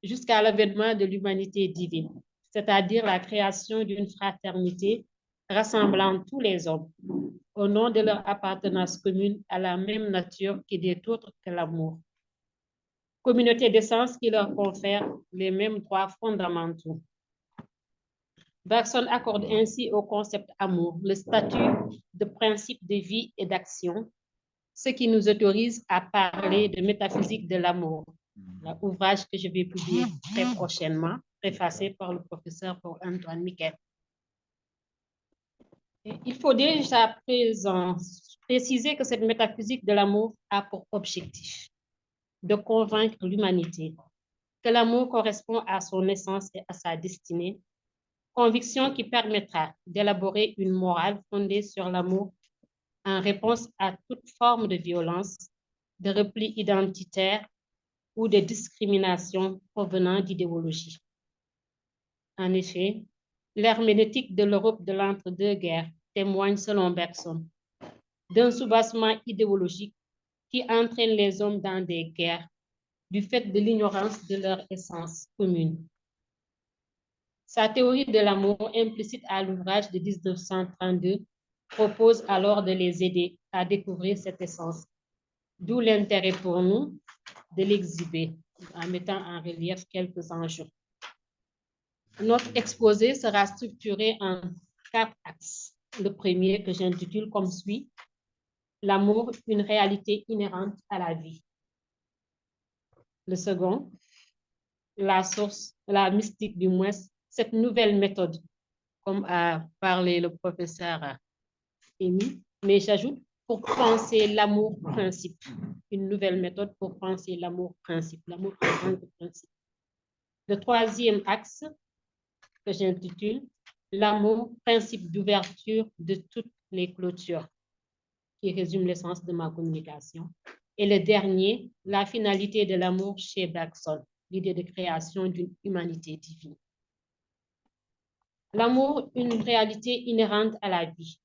jusqu'à l'avènement de l'humanité divine, c'est-à-dire la création d'une fraternité rassemblant tous les hommes au nom de leur appartenance commune à la même nature qui n'est autre que l'amour. Communauté d'essence qui leur confère les mêmes droits fondamentaux. Bergson accorde ainsi au concept amour le statut de principe de vie et d'action, ce qui nous autorise à parler de métaphysique de l'amour, l'ouvrage que je vais publier très prochainement, préfacé par le professeur Paul-Antoine Miquel. Il faut déjà préciser que cette métaphysique de l'amour a pour objectif de convaincre l'humanité que l'amour correspond à son essence et à sa destinée, conviction qui permettra d'élaborer une morale fondée sur l'amour en réponse à toute forme de violence, de repli identitaire ou de discrimination provenant d'idéologie. En effet, l'herméneutique de l'Europe de l'entre-deux-guerres témoigne, selon Bergson, d'un soubassement idéologique qui entraîne les hommes dans des guerres du fait de l'ignorance de leur essence commune. Sa théorie de l'amour implicite à l'ouvrage de 1932 propose alors de les aider à découvrir cette essence, d'où l'intérêt pour nous de l'exhiber en mettant en relief quelques enjeux. Notre exposé sera structuré en 4 axes. Le premier que j'intitule comme suit: l'amour, une réalité inhérente à la vie. Le second, la source, la mystique du moins, cette nouvelle méthode, comme a parlé le professeur Émile, mais j'ajoute pour penser l'amour principe, une nouvelle méthode pour penser l'amour principe, l'amour en tant que principe. Le troisième axe que j'intitule l'amour principe d'ouverture de toutes les clôtures, qui résume l'essence de ma communication. Et le dernier, la finalité de l'amour chez Bergson, l'idée de création d'une humanité divine. L'amour, une réalité inhérente à la vie.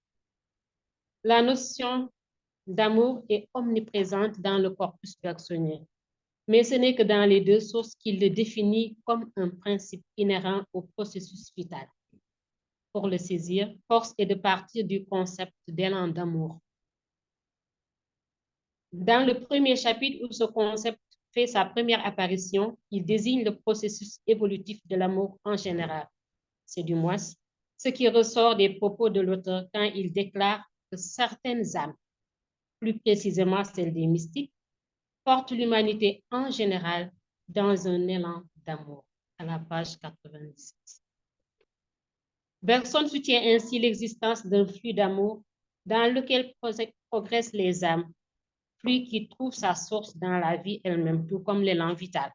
La notion d'amour est omniprésente dans le corpus bergsonien, mais ce n'est que dans les deux sources qu'il le définit comme un principe inhérent au processus vital. Pour le saisir, force est de partir du concept d'élan d'amour. Dans le premier chapitre où ce concept fait sa première apparition, il désigne le processus évolutif de l'amour en général. C'est du moins ce qui ressort des propos de l'auteur quand il déclare que certaines âmes, plus précisément celles des mystiques, portent l'humanité en général dans un élan d'amour, à la page 97. Bergson soutient ainsi l'existence d'un flux d'amour dans lequel progressent les âmes, flux qui trouve sa source dans la vie elle-même, tout comme l'élan vital.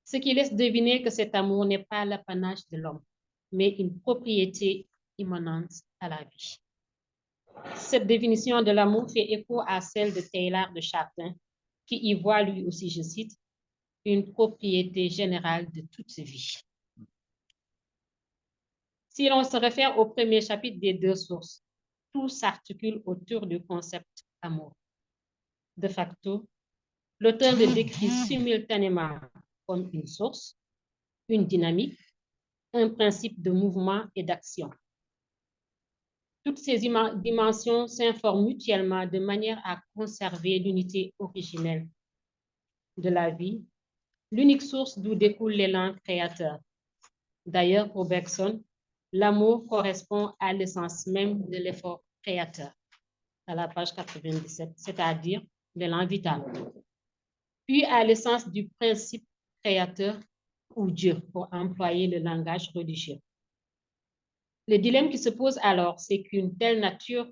Ce qui laisse deviner que cet amour n'est pas l'apanage de l'homme, mais une propriété immanente à la vie. Cette définition de l'amour fait écho à celle de Teilhard de Chardin, qui y voit lui aussi, je cite, une propriété générale de toute vie. Si l'on se réfère au premier chapitre des deux sources, tout s'articule autour du concept amour. De facto, l'auteur le décrit simultanément comme une source, une dynamique, un principe de mouvement et d'action. Toutes ces dimensions s'informent mutuellement de manière à conserver l'unité originelle de la vie, l'unique source d'où découle l'élan créateur. D'ailleurs, pour Bergson, l'amour correspond à l'essence même de l'effort créateur, à la page 97, c'est-à-dire l'élan vital. Puis à l'essence du principe créateur ou Dieu, pour employer le langage religieux. Le dilemme qui se pose alors, c'est qu'une telle nature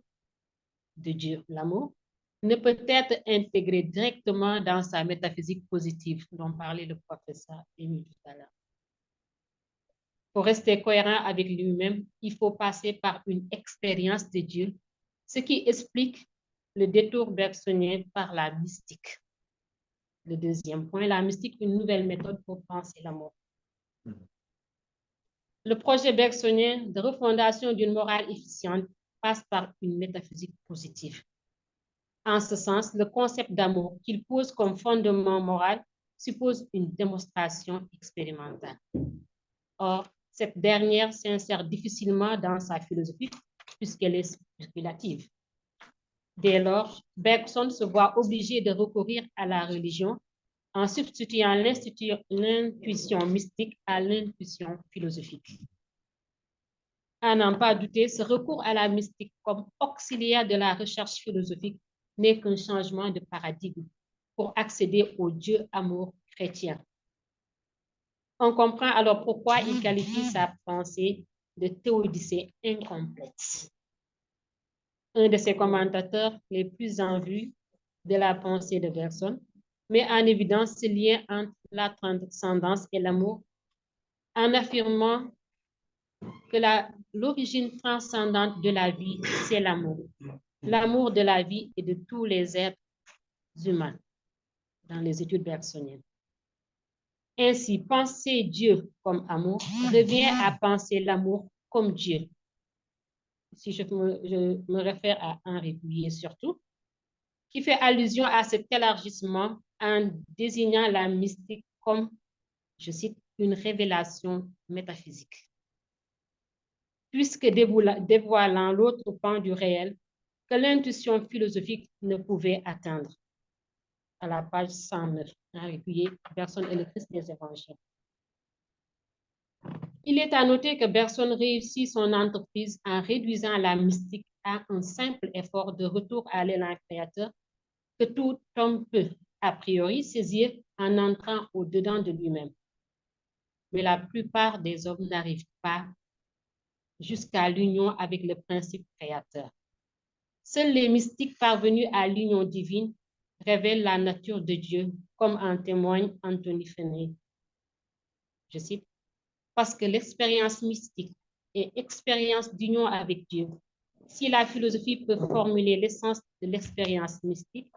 de Dieu, l'amour, ne peut être intégrée directement dans sa métaphysique positive, dont parlait le professeur Émile tout à l'heure. Pour rester cohérent avec lui-même, il faut passer par une expérience de Dieu, ce qui explique le détour bergsonien par la mystique. Le deuxième point, la mystique, une nouvelle méthode pour penser l'amour. Le projet bergsonien de refondation d'une morale efficiente passe par une métaphysique positive. En ce sens, le concept d'amour qu'il pose comme fondement moral suppose une démonstration expérimentale. Or, cette dernière s'insère difficilement dans sa philosophie puisqu'elle est spéculative. Dès lors, Bergson se voit obligé de recourir à la religion en substituant l'intuition mystique à l'intuition philosophique. À n'en pas douter, ce recours à la mystique comme auxiliaire de la recherche philosophique n'est qu'un changement de paradigme pour accéder au Dieu amour chrétien. On comprend alors pourquoi il qualifie sa pensée de théodicée incomplète. Un de ses commentateurs les plus en vue de la pensée de Bergson met en évidence ce lien entre la transcendance et l'amour en affirmant que l'origine transcendante de la vie, c'est l'amour. L'amour de la vie et de tous les êtres humains dans les études bergsoniennes. Ainsi, penser Dieu comme amour revient à penser l'amour comme Dieu. Si je me réfère à Henri Gouillet surtout, qui fait allusion à cet élargissement en désignant la mystique comme, je cite, une révélation métaphysique. Puisque dévoilant l'autre pan du réel que l'intuition philosophique ne pouvait atteindre. À la page 109, Henri Gouillet, Bergson et le Christ des évangiles. Il est à noter que Bergson réussit son entreprise en réduisant la mystique à un simple effort de retour à l'élan créateur que tout homme peut, a priori saisir en entrant au-dedans de lui-même. Mais la plupart des hommes n'arrivent pas jusqu'à l'union avec le principe créateur. Seuls les mystiques parvenus à l'union divine révèlent la nature de Dieu, comme en témoigne Anthony Feney. Je cite, parce que l'expérience mystique est expérience d'union avec Dieu. Si la philosophie peut formuler l'essence de l'expérience mystique,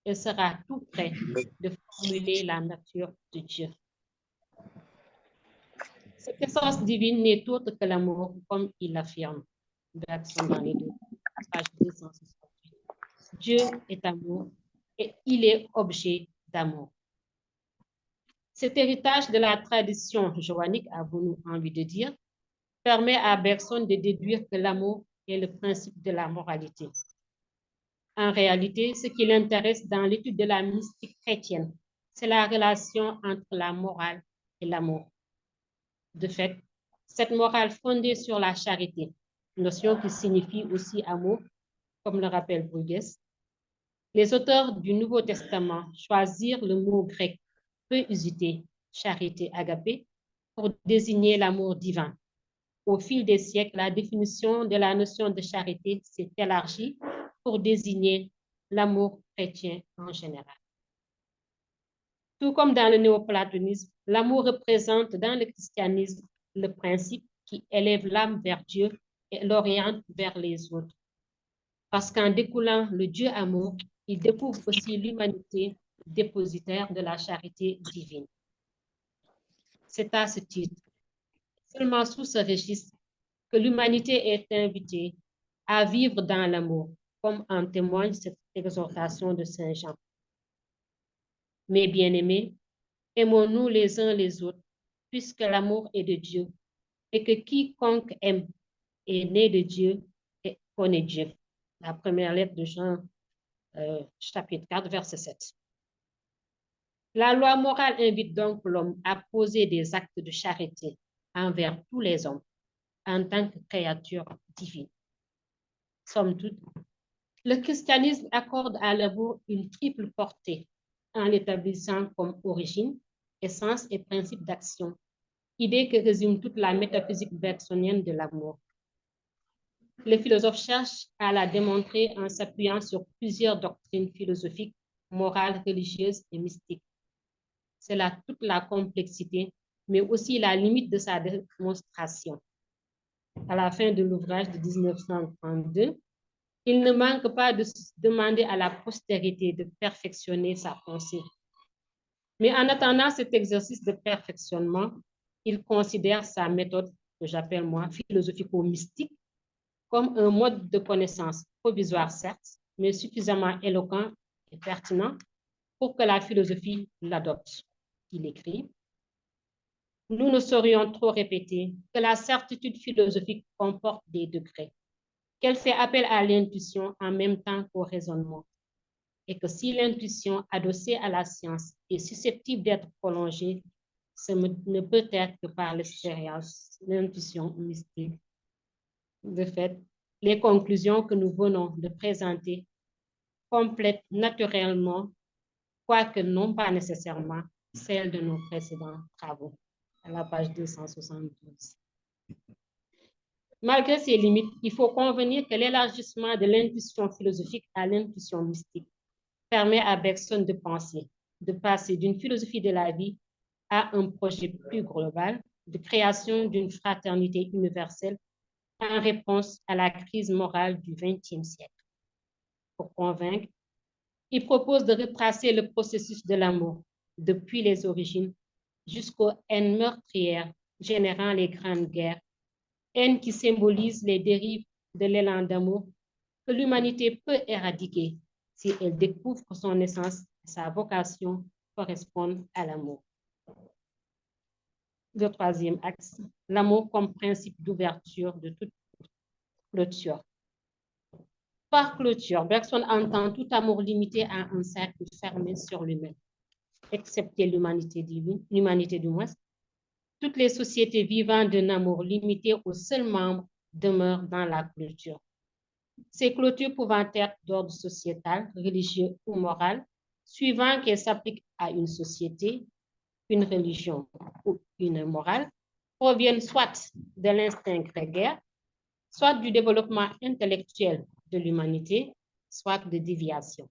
elle sera tout près de formuler la nature de Dieu. Cette essence divine n'est autre que l'amour, comme il l'affirme. Bergson dans les deux, page 268. Dieu est amour et il est objet d'amour. Cet héritage de la tradition joannique, avons-nous envie de dire, permet à Bergson de déduire que l'amour est le principe de la moralité. En réalité, ce qui l'intéresse dans l'étude de la mystique chrétienne, c'est la relation entre la morale et l'amour. De fait, cette morale fondée sur la charité, notion qui signifie aussi amour, comme le rappelle Bruegges, les auteurs du Nouveau Testament choisirent le mot grec peu usité, charité agapé, pour désigner l'amour divin. Au fil des siècles, la définition de la notion de charité s'est élargie pour désigner l'amour chrétien en général. Tout comme dans le néoplatonisme, l'amour représente dans le christianisme le principe qui élève l'âme vers Dieu et l'oriente vers les autres. Parce qu'en découlant le Dieu amour, il découvre aussi l'humanité dépositaire de la charité divine. C'est à ce titre, seulement sous ce registre, que l'humanité est invitée à vivre dans l'amour, comme en témoigne cette exhortation de Saint Jean. Mes bien-aimés, aimons-nous les uns les autres, puisque l'amour est de Dieu, et que quiconque aime est né de Dieu et connaît Dieu. La première lettre de Jean, chapitre 4, verset 7. La loi morale invite donc l'homme à poser des actes de charité envers tous les hommes, en tant que créature divine. Somme toute, le christianisme accorde à l'amour une triple portée en l'établissant comme origine, essence et principe d'action, idée que résume toute la métaphysique bergsonienne de l'amour. Les philosophes cherchent à la démontrer en s'appuyant sur plusieurs doctrines philosophiques, morales, religieuses et mystiques. C'est là toute la complexité, mais aussi la limite de sa démonstration. À la fin de l'ouvrage de 1932, il ne manque pas de demander à la postérité de perfectionner sa pensée. Mais en attendant cet exercice de perfectionnement, il considère sa méthode, que j'appelle moi philosophico-mystique, comme un mode de connaissance provisoire, certes, mais suffisamment éloquent et pertinent pour que la philosophie l'adopte. Il écrit, « Nous ne saurions trop répéter que la certitude philosophique comporte des degrés, qu'elle fait appel à l'intuition en même temps qu'au raisonnement, et que si l'intuition adossée à la science est susceptible d'être prolongée, ce ne peut être que par l'expérience, l'intuition mystique. » De fait, les conclusions que nous venons de présenter complètent naturellement, quoique non pas nécessairement, celles de nos précédents travaux, à la page 272. Malgré ces limites, il faut convenir que l'élargissement de l'intuition philosophique à l'intuition mystique permet à Bergson de penser, de passer d'une philosophie de la vie à un projet plus global de création d'une fraternité universelle en réponse à la crise morale du XXe siècle. Pour convaincre, il propose de retracer le processus de l'amour depuis les origines jusqu'aux haines meurtrières générant les grandes guerres, haines qui symbolisent les dérives de l'élan d'amour que l'humanité peut éradiquer si elle découvre que son essence et sa vocation correspondent à l'amour. Le troisième axe, l'amour comme principe d'ouverture de toute clôture. Par clôture, Bergson entend tout amour limité à un cercle fermé sur lui-même, excepté l'humanité divine, l'humanité du moins. Toutes les sociétés vivant d'un amour limité aux seuls membres demeurent dans la clôture. Ces clôtures pouvant être d'ordre sociétal, religieux ou moral suivant qu'elle s'applique à une société, une religion ou une morale, proviennent soit de l'instinct grégaire, soit du développement intellectuel de l'humanité, soit de déviation.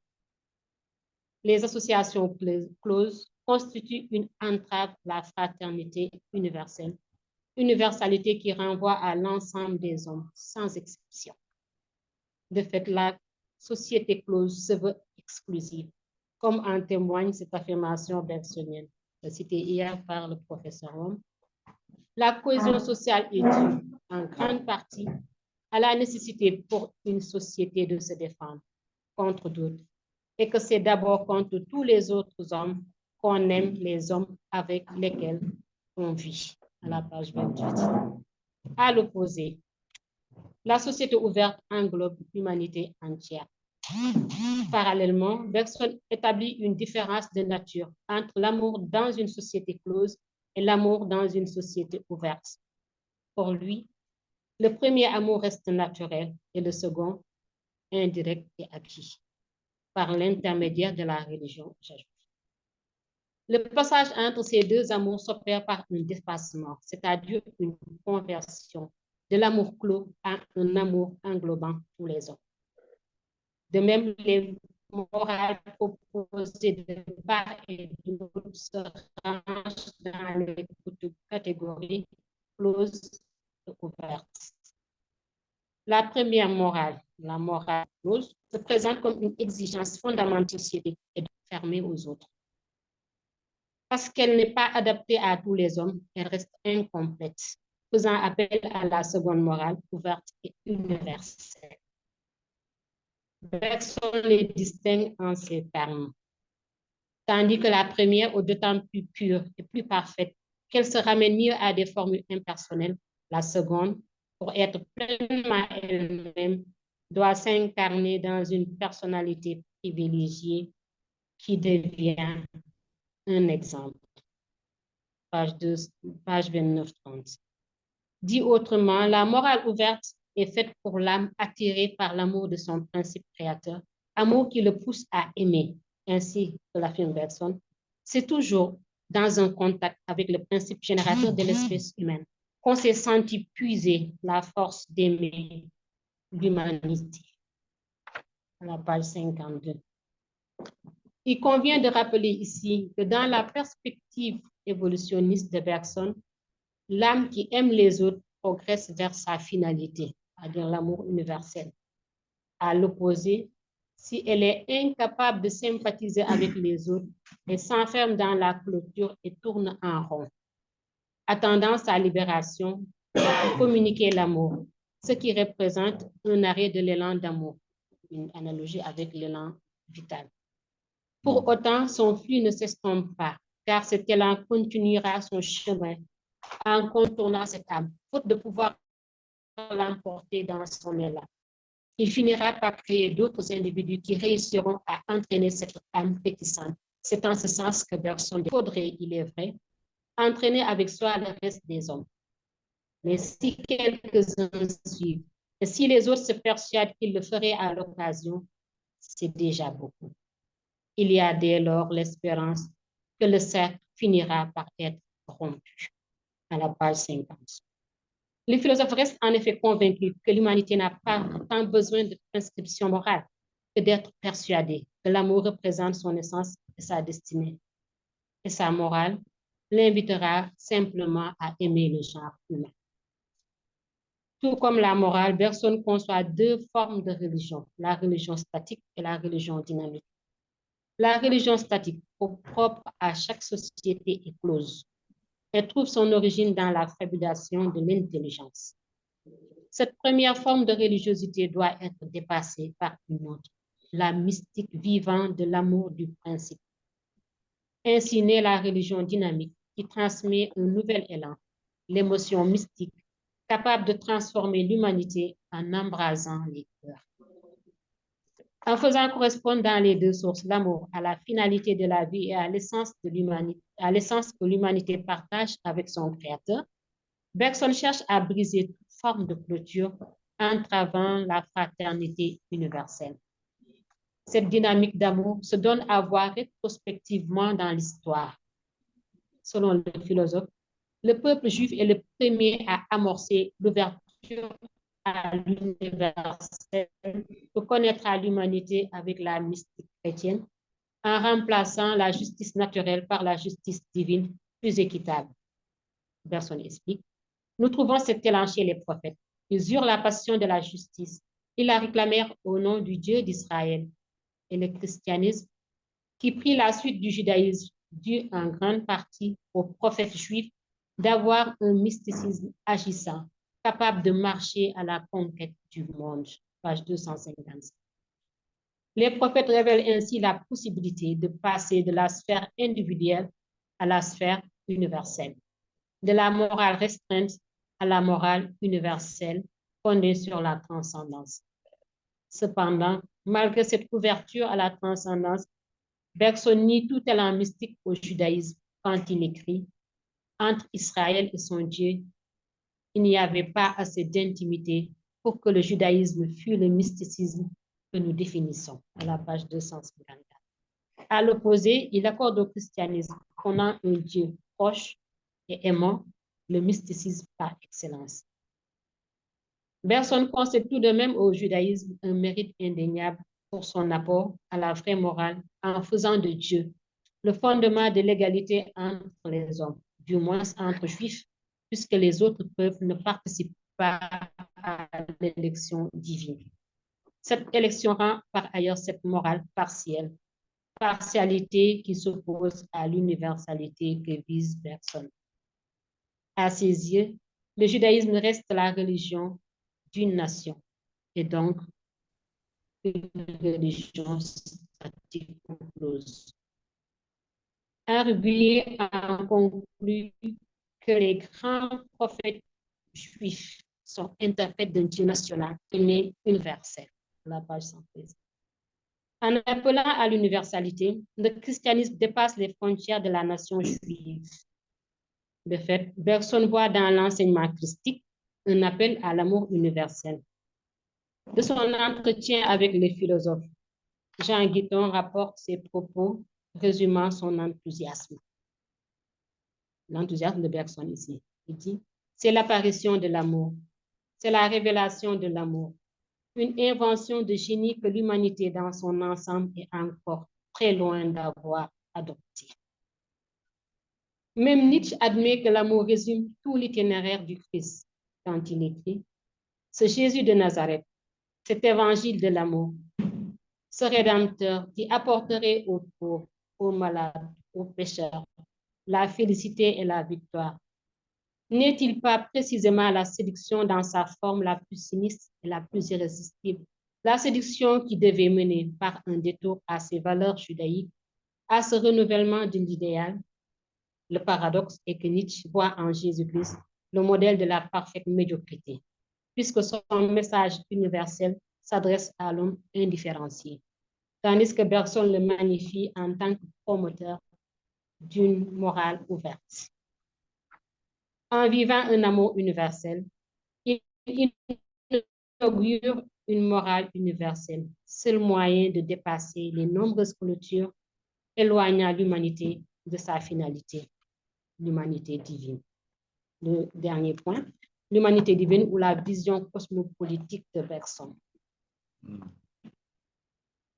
Les associations closes constituent une entrave à la fraternité universelle, universalité qui renvoie à l'ensemble des hommes, sans exception. De fait, la société close se veut exclusive, comme en témoigne cette affirmation bergsonienne, citée hier par le professeur Homme. La cohésion sociale est due en grande partie à la nécessité pour une société de se défendre contre d'autres, et que c'est d'abord contre tous les autres hommes qu'on aime les hommes avec lesquels on vit, à la page 28. À l'opposé, la société ouverte englobe l'humanité entière. Parallèlement, Bergson établit une différence de nature entre l'amour dans une société close et l'amour dans une société ouverte. Pour lui, le premier amour reste naturel et le second, indirect et acquis, par l'intermédiaire de la religion. Le passage entre ces deux amours s'opère par un dépassement, c'est-à-dire une conversion de l'amour clos à un amour englobant tous les hommes. De même, les morales proposées de part et d'autre se rangent dans les catégories closes et ouvertes. La première morale, la morale close, se présente comme une exigence fondamentale société et fermée aux autres. Parce qu'elle n'est pas adaptée à tous les hommes, elle reste incomplète, faisant appel à la seconde morale ouverte et universelle. Bergson les distingue en ces termes. Tandis que la première est d'autant plus pure et plus parfaite qu'elle se ramène mieux à des formules impersonnelles, la seconde, pour être pleinement elle-même, doit s'incarner dans une personnalité privilégiée qui devient un exemple. Page 29-30. Dit autrement, la morale ouverte est faite pour l'âme attirée par l'amour de son principe créateur, amour qui le pousse à aimer, ainsi que l'affirme Bergson. C'est toujours dans un contact avec le principe générateur de l'espèce humaine qu'on s'est senti puiser la force d'aimer l'humanité. À la page 52. Il convient de rappeler ici que dans la perspective évolutionniste de Bergson, l'âme qui aime les autres progresse vers sa finalité, c'est-à-dire l'amour universel. À l'opposé, si elle est incapable de sympathiser avec les autres, elle s'enferme dans la clôture et tourne en rond, attendant sa libération pour communiquer l'amour, ce qui représente un arrêt de l'élan d'amour, une analogie avec l'élan vital. Pour autant, son flux ne s'estompe pas, car cet élan continuera son chemin en contournant cette âme, faute de pouvoir l'emporter dans son élan. Il finira par créer d'autres individus qui réussiront à entraîner cette âme pétissante. C'est en ce sens que Bergson faudrait, il est vrai, entraîner avec soi le reste des hommes. Mais si quelques-uns suivent, et si les autres se persuadent qu'ils le feraient à l'occasion, c'est déjà beaucoup. Il y a dès lors l'espérance que le cercle finira par être rompu. À la page 50. Les philosophes restent en effet convaincus que l'humanité n'a pas tant besoin de prescription morale que d'être persuadée que l'amour représente son essence et sa destinée. Et sa morale l'invitera simplement à aimer le genre humain. Tout comme la morale, Bergson conçoit deux formes de religion, la religion statique et la religion dynamique. La religion statique, propre à chaque société, est close. Elle trouve son origine dans la fabulation de l'intelligence. Cette première forme de religiosité doit être dépassée par une autre, la mystique vivante de l'amour du principe. Ainsi naît la religion dynamique qui transmet un nouvel élan, l'émotion mystique, capable de transformer l'humanité en embrasant les cœurs. En faisant correspondre dans les deux sources l'amour à la finalité de la vie et à l'essence de l'humanité, à l'essence que l'humanité partage avec son Créateur, Bergson cherche à briser toute forme de clôture entravant la fraternité universelle. Cette dynamique d'amour se donne à voir rétrospectivement dans l'histoire. Selon le philosophe, le peuple juif est le premier à amorcer l'ouverture à l'universel pour connaître à l'humanité avec la mystique chrétienne, en remplaçant la justice naturelle par la justice divine plus équitable. Personne explique. Nous trouvons cet élan chez les prophètes. Ils eurent la passion de la justice. Ils la réclamèrent au nom du Dieu d'Israël. Et le christianisme, qui prit la suite du judaïsme, dû en grande partie aux prophètes juifs d'avoir un mysticisme agissant, capable de marcher à la conquête du monde. Page 255. Les prophètes révèlent ainsi la possibilité de passer de la sphère individuelle à la sphère universelle, de la morale restreinte à la morale universelle fondée sur la transcendance. Cependant, malgré cette ouverture à la transcendance, Bergson nie tout élan mystique au judaïsme quand il écrit « Entre Israël et son Dieu, il n'y avait pas assez d'intimité pour que le judaïsme fût le mysticisme que nous définissons » à la page 254. À l'opposé, il accorde au christianisme, prônant un Dieu proche et aimant, le mysticisme par excellence. Bergson concède tout de même au judaïsme un mérite indéniable pour son apport à la vraie morale en faisant de Dieu le fondement de l'égalité entre les hommes, du moins entre juifs, puisque les autres peuples ne participent pas à l'élection divine. Cette élection rend par ailleurs cette morale partielle, partialité qui s'oppose à l'universalité que vise Bergson. À ses yeux, le judaïsme reste la religion d'une nation et donc une religion statique ou close. Arguer en conclut que les grands prophètes juifs sont interprètes d'un Dieu national et universel. La page 113. En appelant à l'universalité, le christianisme dépasse les frontières de la nation juive. De fait, Bergson voit dans l'enseignement christique un appel à l'amour universel. De son entretien avec les philosophes, Jean Guiton rapporte ses propos résumant son enthousiasme. L'enthousiasme de Bergson ici. Il dit, c'est l'apparition de l'amour, c'est la révélation de l'amour, une invention de génie que l'humanité dans son ensemble est encore très loin d'avoir adoptée. Même Nietzsche admet que l'amour résume tout l'itinéraire du Christ quand il écrit « Ce Jésus de Nazareth, cet évangile de l'amour, ce Rédempteur qui apporterait aux pauvres, aux malades, aux pécheurs, la félicité et la victoire. N'est-il pas précisément la séduction dans sa forme la plus sinistre et la plus irrésistible, la séduction qui devait mener par un détour à ses valeurs judaïques, à ce renouvellement de l'idéal? Le paradoxe est que Nietzsche voit en Jésus-Christ le modèle de la parfaite médiocrité, puisque son message universel s'adresse à l'homme indifférencié, tandis que Bergson le magnifie en tant que promoteur d'une morale ouverte. En vivant un amour universel, il inaugure une morale universelle, seul moyen de dépasser les nombreuses clôtures éloignant l'humanité de sa finalité, l'humanité divine. Le dernier point, l'humanité divine ou la vision cosmopolitique de Bergson.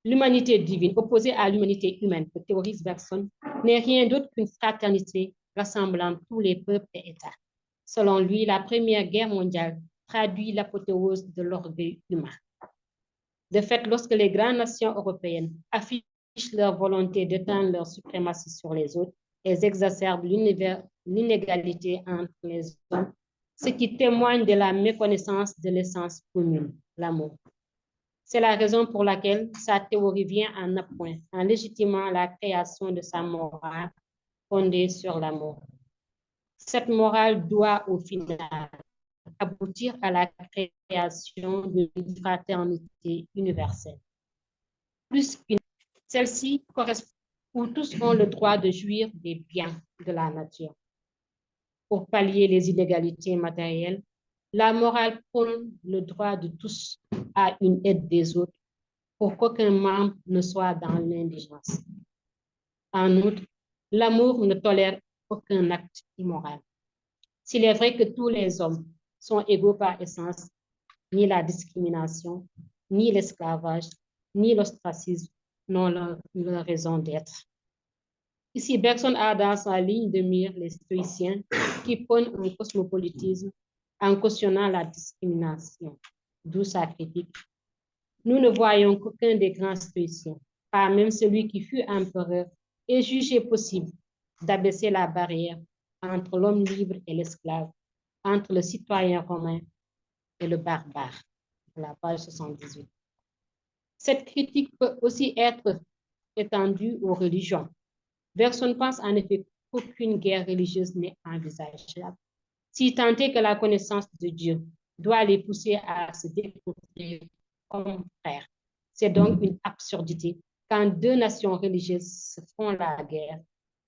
L'humanité divine, opposée à l'humanité humaine que théorise Bergson, n'est rien d'autre qu'une fraternité rassemblant tous les peuples et États. Selon lui, la Première Guerre mondiale traduit l'apothéose de l'orgueil humain. De fait, lorsque les grandes nations européennes affichent leur volonté d'étendre leur suprématie sur les autres, elles exacerbent l'inégalité entre les hommes, ce qui témoigne de la méconnaissance de l'essence commune, l'amour. C'est la raison pour laquelle sa théorie vient en appoint, en légitimant la création de sa morale fondée sur l'amour. Cette morale doit, au final, aboutir à la création d'une fraternité universelle. Plus qu'une, celle-ci correspond où tous ont le droit de jouir des biens de la nature. Pour pallier les inégalités matérielles, la morale prône le droit de tous à une aide des autres, pour qu'aucun membre ne soit dans l'indigence. En outre, l'amour ne tolère aucun acte immoral. S'il est vrai que tous les hommes sont égaux par essence, ni la discrimination, ni l'esclavage, ni l'ostracisme n'ont leur raison d'être. Ici, Bergson a dans sa ligne de mire les stoïciens qui prônent un cosmopolitisme en cautionnant la discrimination, d'où sa critique. Nous ne voyons qu'aucun des grands stoïciens, pas même celui qui fut empereur, ait jugé possible d'abaisser la barrière entre l'homme libre et l'esclave, entre le citoyen romain et le barbare. La page 78. Cette critique peut aussi être étendue aux religions. Bergson pense en effet qu'aucune guerre religieuse n'est envisageable, si tant est que la connaissance de Dieu doit les pousser à se découvrir comme frères. C'est donc une absurdité quand deux nations religieuses se font la guerre,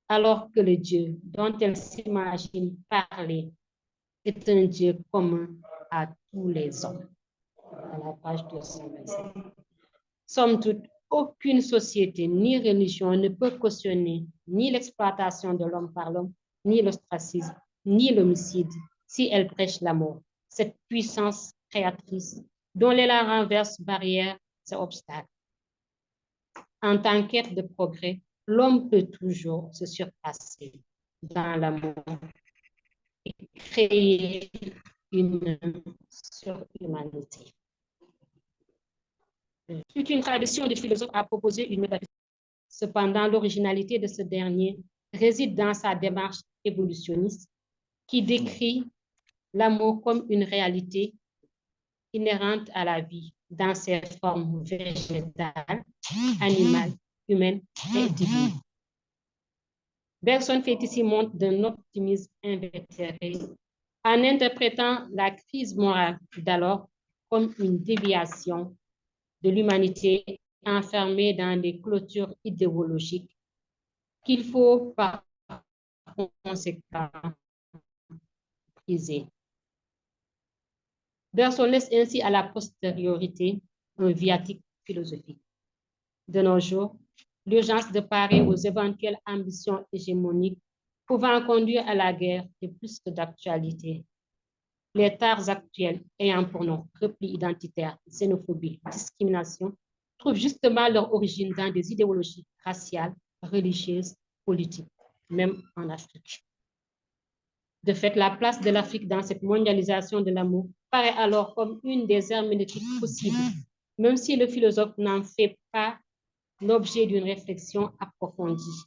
alors que le Dieu dont elles s'imaginent parler est un Dieu commun à tous les hommes. À la page 225. Somme toute, aucune société ni religion ne peut cautionner ni l'exploitation de l'homme par l'homme, ni l'ostracisme, ni l'homicide, si elle prêche l'amour. Cette puissance créatrice dont elle renverse barrières et obstacles. En tant qu'être de progrès, l'homme peut toujours se surpasser dans l'amour et créer une surhumanité. Toute une tradition de philosophes a proposé une métaphysique. Cependant, l'originalité de ce dernier réside dans sa démarche évolutionniste qui décrit l'amour comme une réalité inhérente à la vie dans ses formes végétales, animales, humaines et divines. Bergson fait ici montre d'un optimisme invétéré en interprétant la crise morale d'alors comme une déviation de l'humanité enfermée dans des clôtures idéologiques qu'il faut par conséquent briser. Bergson laisse ainsi à la postériorité un viatique philosophique. De nos jours, l'urgence de parer aux éventuelles ambitions hégémoniques pouvant conduire à la guerre est plus que d'actualité. Les tares actuelles ayant pour nom repli identitaire, xénophobie, discrimination, trouvent justement leur origine dans des idéologies raciales, religieuses, politiques, même en Afrique. De fait, la place de l'Afrique dans cette mondialisation de l'amour paraît alors comme une des herméneutiques possibles, même si le philosophe n'en fait pas l'objet d'une réflexion approfondie.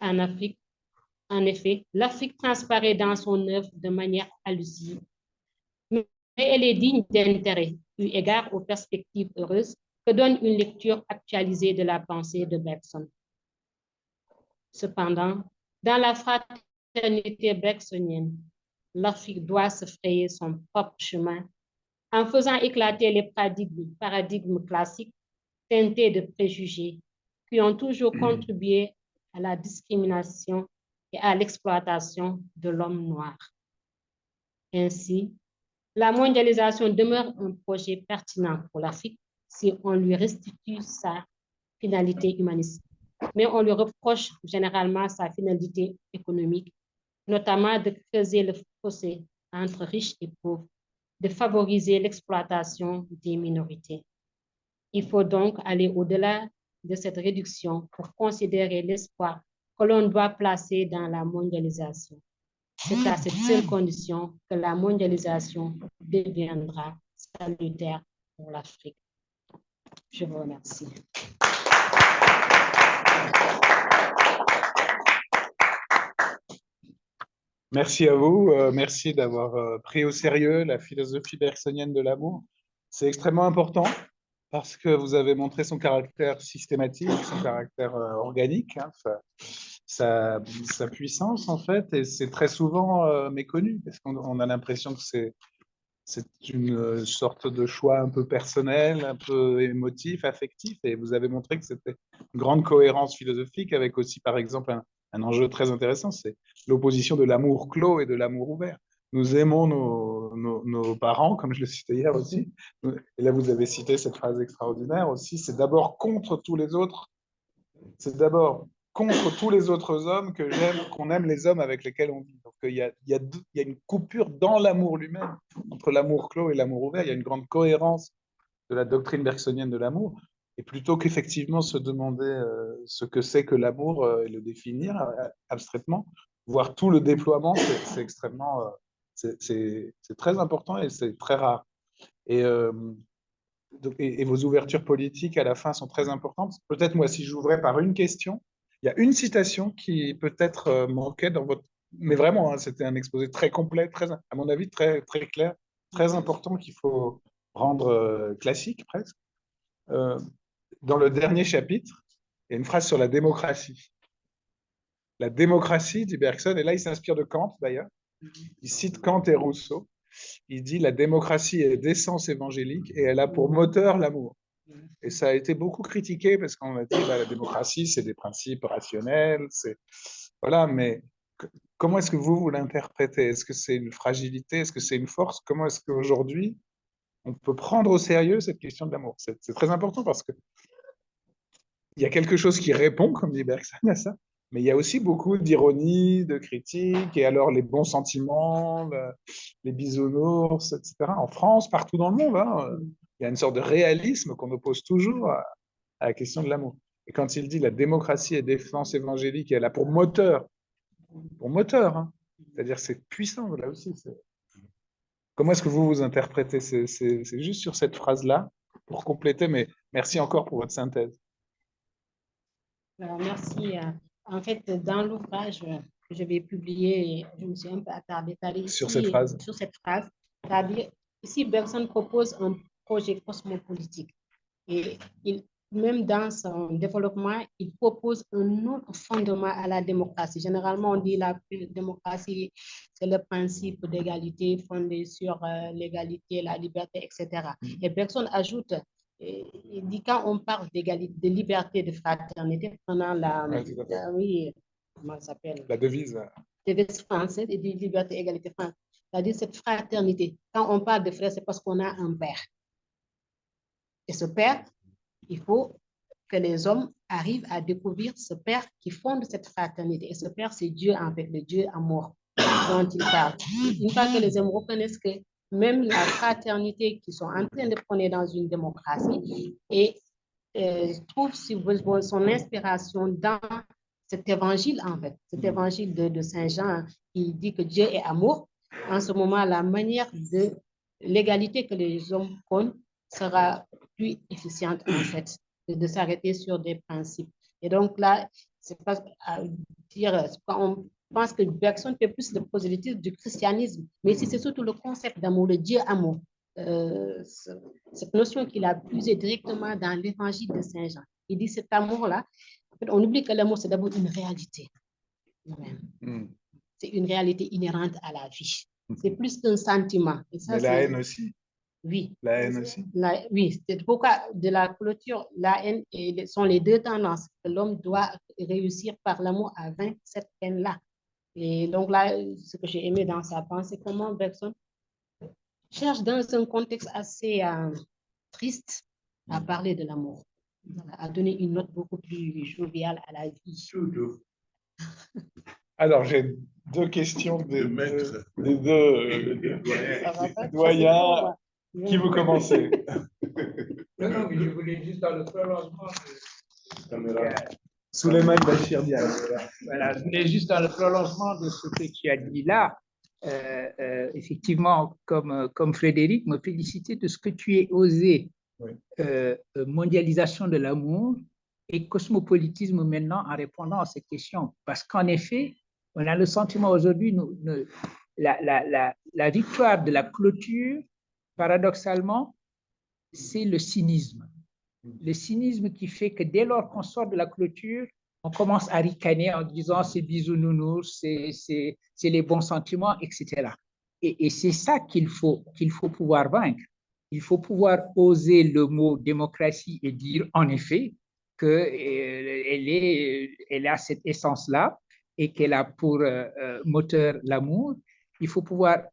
En Afrique, en effet, l'Afrique transparaît dans son œuvre de manière allusive, mais elle est digne d'intérêt, eu égard aux perspectives heureuses que donne une lecture actualisée de la pensée de Bergson. Cependant, dans la fraternité bergsonienne, l'Afrique doit se frayer son propre chemin en faisant éclater les paradigmes classiques teintés de préjugés qui ont toujours contribué à la discrimination et à l'exploitation de l'homme noir. Ainsi, la mondialisation demeure un projet pertinent pour l'Afrique si on lui restitue sa finalité humaniste. Mais on lui reproche généralement sa finalité économique, notamment de creuser le fossé entre riches et pauvres, de favoriser l'exploitation des minorités. Il faut donc aller au-delà de cette réduction pour considérer l'espoir que l'on doit placer dans la mondialisation. C'est à cette seule condition que la mondialisation deviendra salutaire pour l'Afrique. Je vous remercie. Merci à vous. Merci d'avoir pris au sérieux la philosophie bergsonienne de l'amour. C'est extrêmement important parce que vous avez montré son caractère systématique, son caractère organique, hein, sa puissance en fait, et c'est très souvent méconnu parce qu'on a l'impression que c'est une sorte de choix un peu personnel, un peu émotif, affectif, et vous avez montré que c'était une grande cohérence philosophique avec aussi, par exemple, un enjeu très intéressant, c'est l'opposition de l'amour clos et de l'amour ouvert. Nous aimons nos parents, comme je le citais hier aussi. Et là, vous avez cité cette phrase extraordinaire aussi, c'est d'abord contre tous les autres. C'est d'abord contre tous les autres hommes qu'on aime les hommes avec lesquels on vit. Donc, il y a une coupure dans l'amour lui-même, entre l'amour clos et l'amour ouvert. Il y a une grande cohérence de la doctrine bergsonienne de l'amour. Et plutôt qu'effectivement se demander ce que c'est que l'amour et le définir abstraitement, voir tout le déploiement, c'est extrêmement, c'est très important et c'est très rare. Et, et vos ouvertures politiques à la fin sont très importantes. Peut-être moi, si j'ouvrais par une question, il y a une citation qui peut-être manquait dans votre... Mais vraiment, hein, c'était un exposé très complet, très, à mon avis, très, très clair, très important qu'il faut rendre classique presque. Dans le dernier chapitre, il y a une phrase sur la démocratie. La démocratie, dit Bergson, et là il s'inspire de Kant d'ailleurs, il cite Kant et Rousseau, il dit la démocratie est d'essence évangélique et elle a pour moteur l'amour. Et ça a été beaucoup critiqué parce qu'on a dit bah, la démocratie c'est des principes rationnels, voilà, mais comment est-ce que vous l'interprétez? Est-ce que c'est une fragilité? Est-ce que c'est une force? Comment est-ce qu'aujourd'hui on peut prendre au sérieux cette question de l'amour? C'est très important parce que il y a quelque chose qui répond, comme dit Bergson, à ça, mais il y a aussi beaucoup d'ironie, de critique, et alors les bons sentiments, les bisounours, etc. En France, partout dans le monde, hein, il y a une sorte de réalisme qu'on oppose toujours à la question de l'amour. Et quand il dit la démocratie est défense évangélique, elle a pour moteur, hein, c'est-à-dire c'est puissant, là aussi. Comment est-ce que vous interprétez? C'est juste sur cette phrase-là, pour compléter, mais merci encore pour votre synthèse. Alors, merci. En fait, dans l'ouvrage que je vais publier, je me suis un peu attardée Sur cette phrase. Sur cette phrase. C'est-à-dire, ici, Bergson propose un projet cosmopolitique. Et même dans son développement, il propose un autre fondement à la démocratie. Généralement, on dit la démocratie, c'est le principe d'égalité fondé sur l'égalité, la liberté, etc. Et Bergson ajoute, il dit quand on parle d'égalité, de liberté, de fraternité, pendant oui, comment ça s'appelle? La devise. Devise française et de liberté, égalité, fraternité. C'est-à-dire cette fraternité. Quand on parle de frère, c'est parce qu'on a un père. Et ce père, il faut que les hommes arrivent à découvrir ce père qui fonde cette fraternité. Et ce père, c'est Dieu, en fait, le Dieu amour dont il parle. Une fois que les hommes reconnaissent que même la fraternité qu'ils sont en train de prôner dans une démocratie et trouve son inspiration dans cet évangile, en fait, cet évangile de Saint Jean qui dit que Dieu est amour. En ce moment, la manière de l'égalité que les hommes prônent sera plus efficiente, en fait, de s'arrêter sur des principes. Et donc là, c'est pas à dire, quand on pense que Bergson fait plus le prosélytisme du christianisme, mais ici, c'est surtout le concept d'amour, le Dieu amour. Cette notion qu'il a puisée directement dans l'évangile de Saint Jean. Il dit cet amour-là, en fait, on oublie que l'amour, c'est d'abord une réalité. C'est une réalité inhérente à la vie. C'est plus qu'un sentiment. Et ça, mais la haine aussi. Oui. La haine aussi. Oui, c'est pourquoi de la clôture, la haine sont les deux tendances que l'homme doit réussir par l'amour à vaincre cette haine-là. Et donc là, ce que j'ai aimé dans sa pensée, comment Bergson cherche dans un contexte assez triste à parler de l'amour, à donner une note beaucoup plus joviale à la vie. Alors, j'ai deux questions des deux doyens. Qui vous commencez? Non, mais je voulais juste dans le prolongement Souleymane Bachir Diagne. Voilà, je voulais juste dans le prolongement de ce que tu as dit là, effectivement, comme Frédéric, me féliciter de ce que tu as osé. Oui. Mondialisation de l'amour et cosmopolitisme maintenant en répondant à cette question. Parce qu'en effet, on a le sentiment aujourd'hui, la victoire de la clôture, paradoxalement, c'est le cynisme. Le cynisme qui fait que dès lors qu'on sort de la clôture, on commence à ricaner en disant c'est bisounours, c'est les bons sentiments, etc. Et c'est ça qu'il faut pouvoir vaincre. Il faut pouvoir oser le mot démocratie et dire en effet qu'elle a cette essence-là et qu'elle a pour moteur l'amour. Il faut pouvoir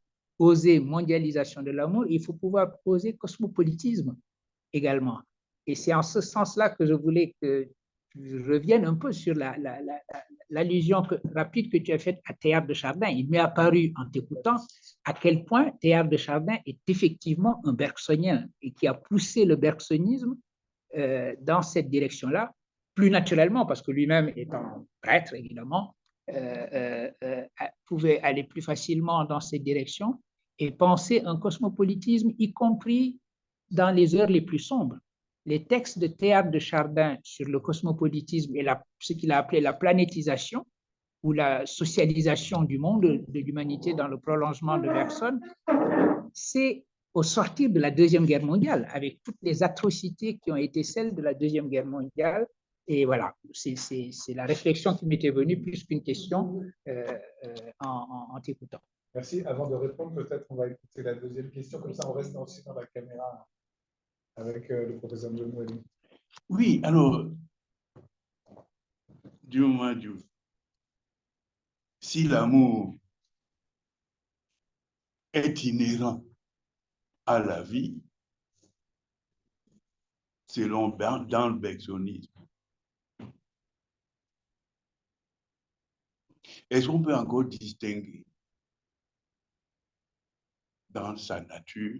oser mondialisation de l'amour, il faut pouvoir oser cosmopolitisme également. Et c'est en ce sens-là que je voulais que je revienne un peu sur l'allusion rapide que tu as faite à Théâtre de Chardin. Il m'est apparu en t'écoutant à quel point Théâtre de Chardin est effectivement un bergsonien et qui a poussé le bergsonisme dans cette direction-là, plus naturellement, parce que lui-même étant prêtre, évidemment, pouvait aller plus facilement dans cette direction et penser un cosmopolitisme, y compris dans les heures les plus sombres. Les textes de Théâtre de Chardin sur le cosmopolitisme et ce qu'il a appelé la planétisation, ou la socialisation du monde, de l'humanité dans le prolongement de Bergson, c'est au sortir de la Deuxième Guerre mondiale, avec toutes les atrocités qui ont été celles de la Deuxième Guerre mondiale. Et voilà, c'est la réflexion qui m'était venue plus qu'une question en t'écoutant. Merci. Avant de répondre, peut-être on va écouter la deuxième question, comme ça on reste aussi dans la caméra avec le professeur Njomoueli. Oui, alors, Dieu, si l'amour est inhérent à la vie, selon dans le bergsonisme, est-ce qu'on peut encore distinguer dans sa nature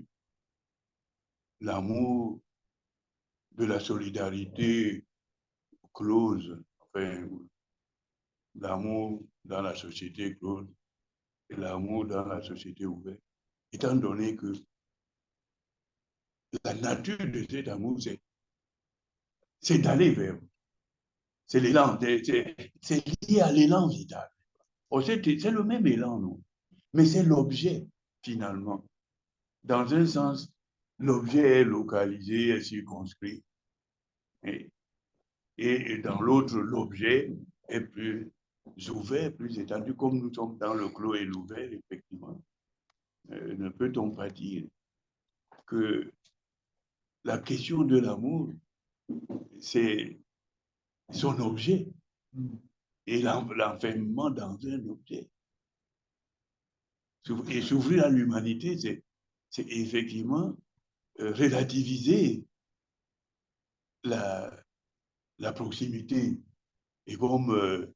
l'amour de la solidarité close, enfin, l'amour dans la société close et l'amour dans la société ouverte, étant donné que la nature de cet amour, c'est d'aller vers vous. C'est l'élan, c'est lié à l'élan vital. C'est le même élan, non? Mais c'est l'objet, finalement. Dans un sens, l'objet est localisé, est circonscrit. Et dans l'autre, l'objet est plus ouvert, plus étendu, comme nous sommes dans le clos et l'ouvert, effectivement. Ne peut-on pas dire que la question de l'amour, c'est son objet et l'enfermement dans un objet. Et s'ouvrir à l'humanité, c'est effectivement relativiser la proximité. Et comme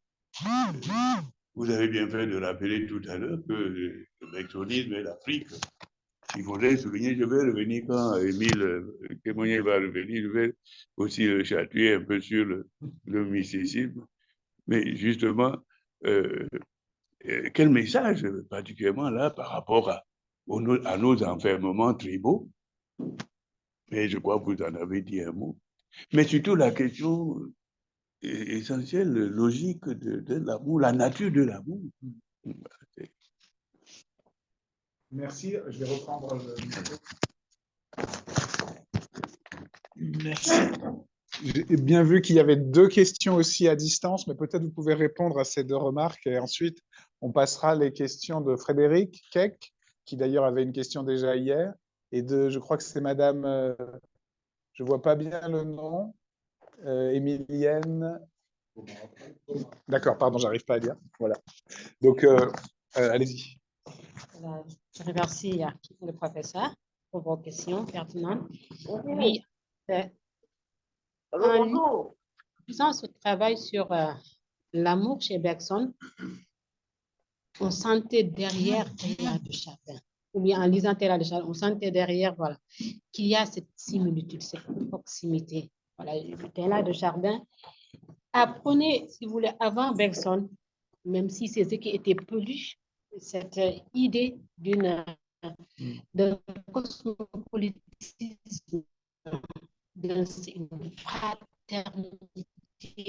vous avez bien fait de rappeler tout à l'heure que le bergsonisme et l'Afrique, il faudrait souligner, je vais revenir quand Émile Témoigné va revenir, je vais aussi chatouiller un peu sur le mysticisme. Mais justement, quel message, particulièrement là, par rapport à nos enfermements tribaux, mais je crois que vous en avez dit un mot, mais surtout la question essentielle, logique de l'amour, la nature de l'amour. Merci, je vais reprendre le micro. Merci. J'ai bien vu qu'il y avait deux questions aussi à distance, mais peut-être vous pouvez répondre à ces deux remarques et ensuite on passera les questions de Frédéric Keck, qui d'ailleurs avait une question déjà hier, et je crois que c'est madame, je ne vois pas bien le nom, Émilienne. D'accord, pardon, j'arrive pas à lire. Voilà. Donc, allez-y. Je remercie le professeur pour vos questions pertinentes. Oui, en faisant ce travail sur l'amour chez Bergson, on sentait derrière Théâtre de Chardin, ou bien en lisant Théâtre de Chardin, on sentait derrière, voilà, qu'il y a cette similitude, cette proximité. Voilà, Théâtre de Chardin apprenait, si vous voulez, avant Bergson, même si c'est ce qui était polu, cette idée d'un cosmopolitisme, d'une fraternité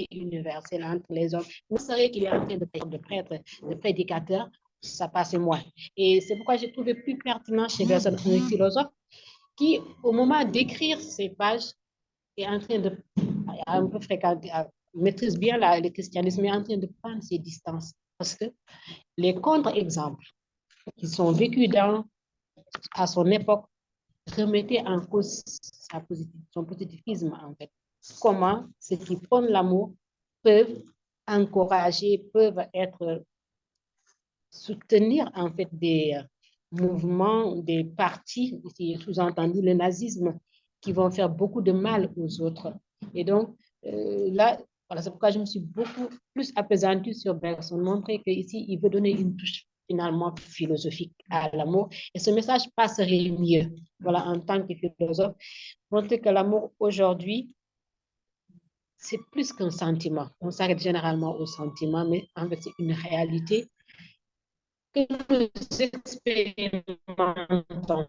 universelle entre les hommes. Vous savez qu'il est en train de prêtre, de prédicateur, ça passe moins. Et c'est pourquoi j'ai trouvé plus pertinent chez Bergson, un philosophe, qui, au moment d'écrire ces pages, est en train de un peu fréquenter, maîtrise bien le christianisme, est en train de prendre ses distances. Parce que les contre-exemples qui sont vécus à son époque remettaient en cause son positivisme, en fait. Comment ceux qui prônent l'amour peuvent encourager, peuvent soutenir, en fait, mouvements, des partis, ici sous-entendu le nazisme, qui vont faire beaucoup de mal aux autres. Et donc, là, voilà, c'est pourquoi je me suis beaucoup plus apaisantie sur Bergson, montrer qu'ici, il veut donner une touche finalement philosophique à l'amour. Et ce message passerait mieux, voilà, en tant que philosophe, montrer que l'amour aujourd'hui, c'est plus qu'un sentiment. On s'arrête généralement au sentiment, mais en fait, c'est une réalité que nous expérimentons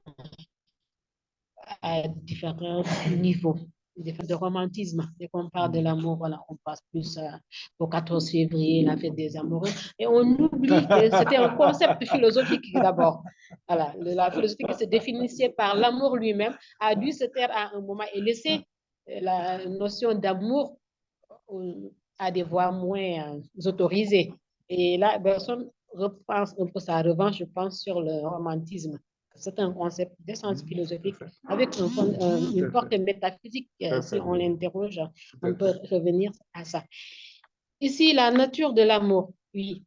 à différents niveaux de romantisme. Dès qu'on parle de l'amour, voilà, on passe plus au 14 février, la fête des amoureux, et on oublie que c'était un concept philosophique d'abord. Voilà, la philosophie qui se définissait par l'amour lui-même a dû se taire à un moment et laisser la notion d'amour à des voies moins autorisées. Et là, Bergson repense un peu sa revanche, je pense, sur le romantisme. C'est un concept d'essence philosophique avec une portée métaphysique. Si on l'interroge, on peut revenir à ça. Ici, la nature de l'amour, oui.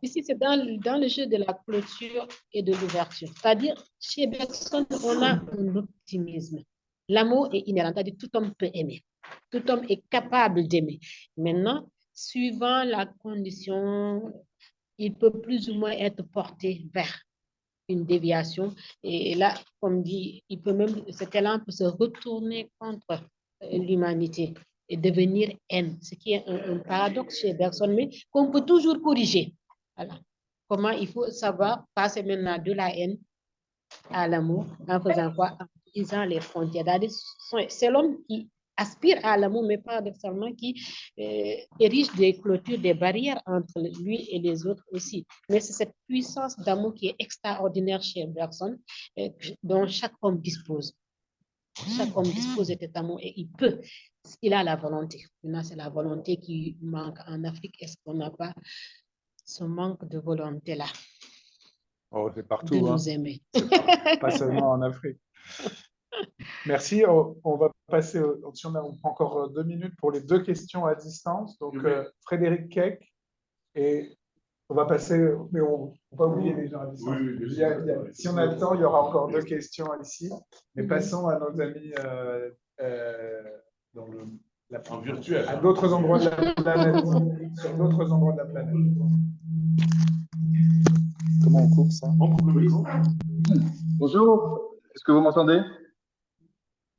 Ici, c'est dans le jeu de la clôture et de l'ouverture. C'est-à-dire, chez Bergson, on a un optimisme. L'amour est inhérent, c'est-à-dire tout homme peut aimer. Tout homme est capable d'aimer. Maintenant, suivant la condition, il peut plus ou moins être porté vers une déviation. Et là, comme dit, il peut même, cet élan peut se retourner contre l'humanité et devenir haine, ce qui est un paradoxe chez Bergson, mais qu'on peut toujours corriger. Voilà. Comment il faut savoir passer maintenant de la haine à l'amour, en faisant quoi? En brisant les frontières. C'est l'homme qui aspire à l'amour, mais paradoxalement qui érige des clôtures, des barrières entre lui et les autres aussi. Mais c'est cette puissance d'amour qui est extraordinaire chez Bergson, dont chaque homme dispose. Chaque homme dispose de cet amour et il a la volonté. Maintenant, c'est la volonté qui manque en Afrique. Est-ce qu'on n'a pas ce manque de volonté-là? Oh, c'est partout. De nous aimer. Pas seulement en Afrique. Merci. On va passer. On prend encore 2 minutes pour les 2 questions à distance. Donc, Frédéric Keck. Et on va passer. Mais on ne va pas oublier les gens à distance. Si on a le temps, il y aura encore 2 questions ici. Mais passons à nos amis dans en virtuel. À d'autres endroits de la planète. Sur d'autres endroits de la planète. Comment on coupe ça? On coupe le micro. Bonjour, est-ce que vous m'entendez?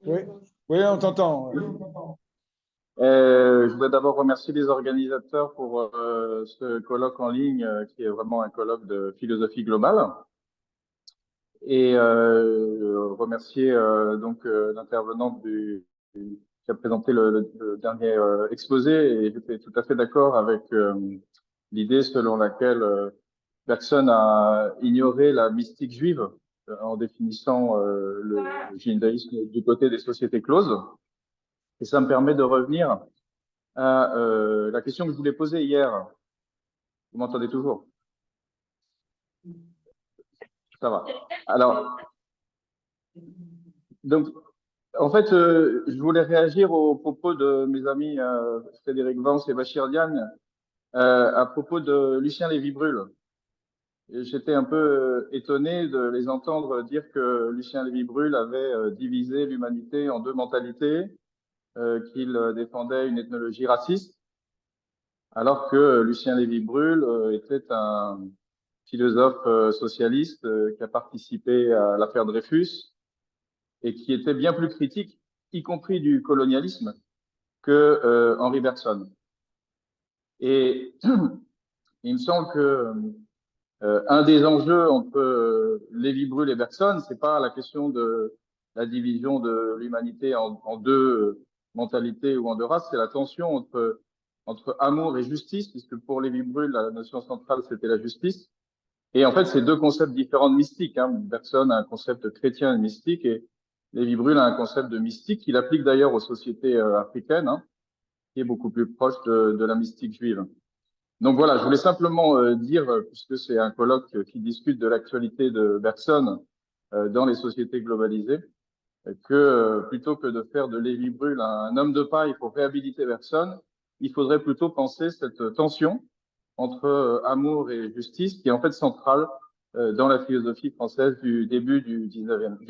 Oui, oui, on t'entend. Je voudrais d'abord remercier les organisateurs pour ce colloque en ligne qui est vraiment un colloque de philosophie globale. Et remercier donc l'intervenant qui a présenté le dernier exposé. Et j'étais tout à fait d'accord avec l'idée selon laquelle Bergson a ignoré la mystique juive en définissant le judaïsme du côté des sociétés closes. Et ça me permet de revenir à la question que je voulais poser hier. Vous m'entendez toujours? Ça va. Alors, donc, en fait, je voulais réagir aux propos de mes amis Frédéric Vance et Bachir Diagne à propos de Lucien Lévy-Bruhl. J'étais un peu étonné de les entendre dire que Lucien Lévy-Bruhl avait divisé l'humanité en 2 mentalités, qu'il défendait une ethnologie raciste, alors que Lucien Lévy-Bruhl était un philosophe socialiste qui a participé à l'affaire Dreyfus et qui était bien plus critique, y compris du colonialisme, que Henri Bergson. Et il me semble que un des enjeux entre Lévy-Bruhl et Bergson, c'est pas la question de la division de l'humanité en 2 mentalités ou en 2 races, c'est la tension entre amour et justice, puisque pour Lévy-Bruhl, la notion centrale, c'était la justice. Et en fait, c'est 2 concepts différents de mystique. Bergson a un concept chrétien et mystique, et Lévy-Bruhl a un concept de mystique qu'il applique d'ailleurs aux sociétés africaines, qui est beaucoup plus proche de la mystique juive. Donc voilà, je voulais simplement dire, puisque c'est un colloque qui discute de l'actualité de Bergson dans les sociétés globalisées, que plutôt que de faire de Lévy-Bruhl un homme de paille pour réhabiliter Bergson, il faudrait plutôt penser cette tension entre amour et justice qui est en fait centrale dans la philosophie française du début du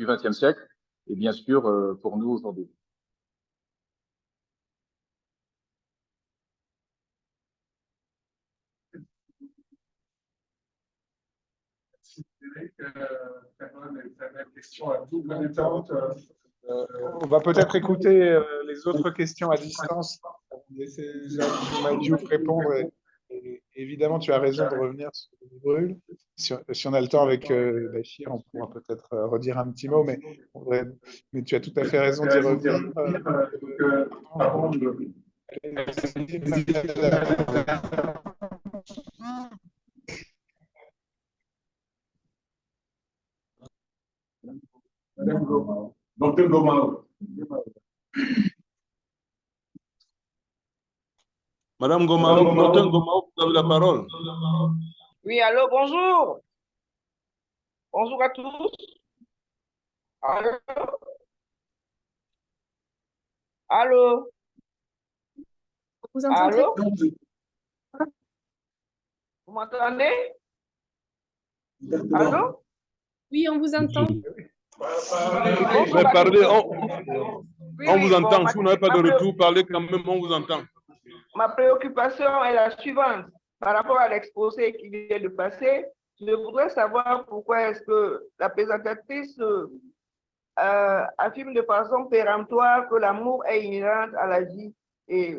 XXe siècle, et bien sûr pour nous aujourd'hui. On va peut-être écouter les autres questions à distance. Laisser Jacques Diouf répondre. Et évidemment, tu as raison de revenir sur le brûle. Si on a le temps avec Bachir, on pourra peut-être redire un petit mot, mais tu as tout à fait raison d'y revenir. Docteur Gomao. Madame Gomao, docteur Gomao, vous avez la parole. Oui, allô, bonjour. Bonjour à tous. Allô? Allô? Vous entendez? Allô? Vous m'entendez? Allô? Oui, on vous entend. Mais parlez, Oui, on oui, vous entend. bon, Si vous n'avez pas de retour, parlez quand même, on vous entend. ma préoccupation est la suivante. Par rapport à l'exposé qui vient de passer, je voudrais savoir pourquoi est-ce que la présentatrice affirme de façon péremptoire que l'amour est inhérent à la vie. Et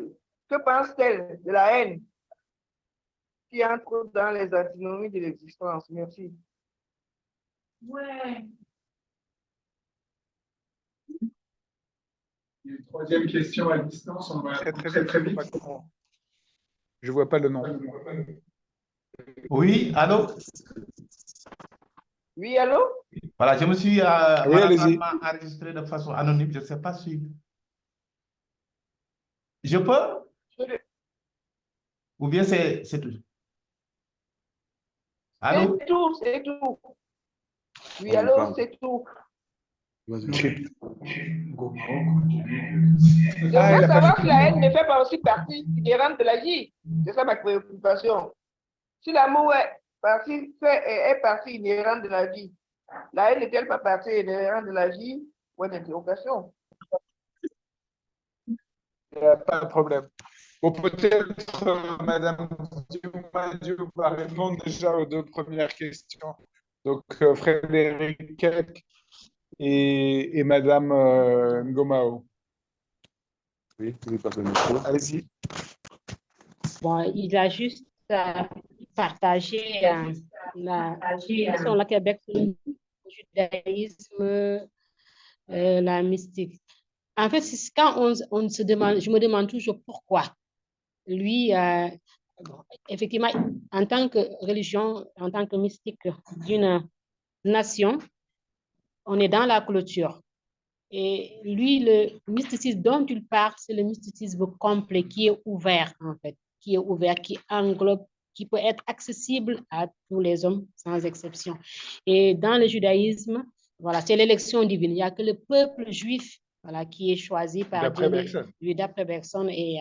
que pense-t-elle de la haine qui entre dans les antinomies de l'existence? Merci. Ouais. Une troisième question à distance, on va très vite. Je ne vois pas le nom. Oui, allô? Oui, allô? Voilà, je me suis Oui, allez-y. enregistré de façon anonyme, je ne sais pas si... Je peux? Ou bien c'est tout? Allô? C'est tout, c'est tout. Oui, allô, c'est tout. Je voudrais savoir si la haine ne fait pas aussi partie inhérente de la vie. C'est ça ma préoccupation. Si l'amour est partie inhérente de la vie, la haine n'est-elle pas partie inhérente de la vie? Point d'interrogation. Il n'y a pas de problème. Bon, peut-être Madame Diouf va répondre déjà aux deux premières questions. Donc, Frédéric Keck et Madame Ngomao. Oui, vous passez le micro. Allez-y. Bon, il a juste partagé la question là Québec, le judaïsme, la mystique. En fait, c'est quand on se demande, je me demande toujours pourquoi. Lui, effectivement, en tant que religion, en tant que mystique d'une nation, on est dans la clôture. Et lui, le mysticisme dont il parle, c'est le mysticisme complet qui est ouvert, en fait, qui est ouvert, qui englobe, qui peut être accessible à tous les hommes, sans exception. Et dans le judaïsme, voilà, c'est l'élection divine. Il n'y a que le peuple juif, voilà, qui est choisi par Dieu, d'après Bergson. Et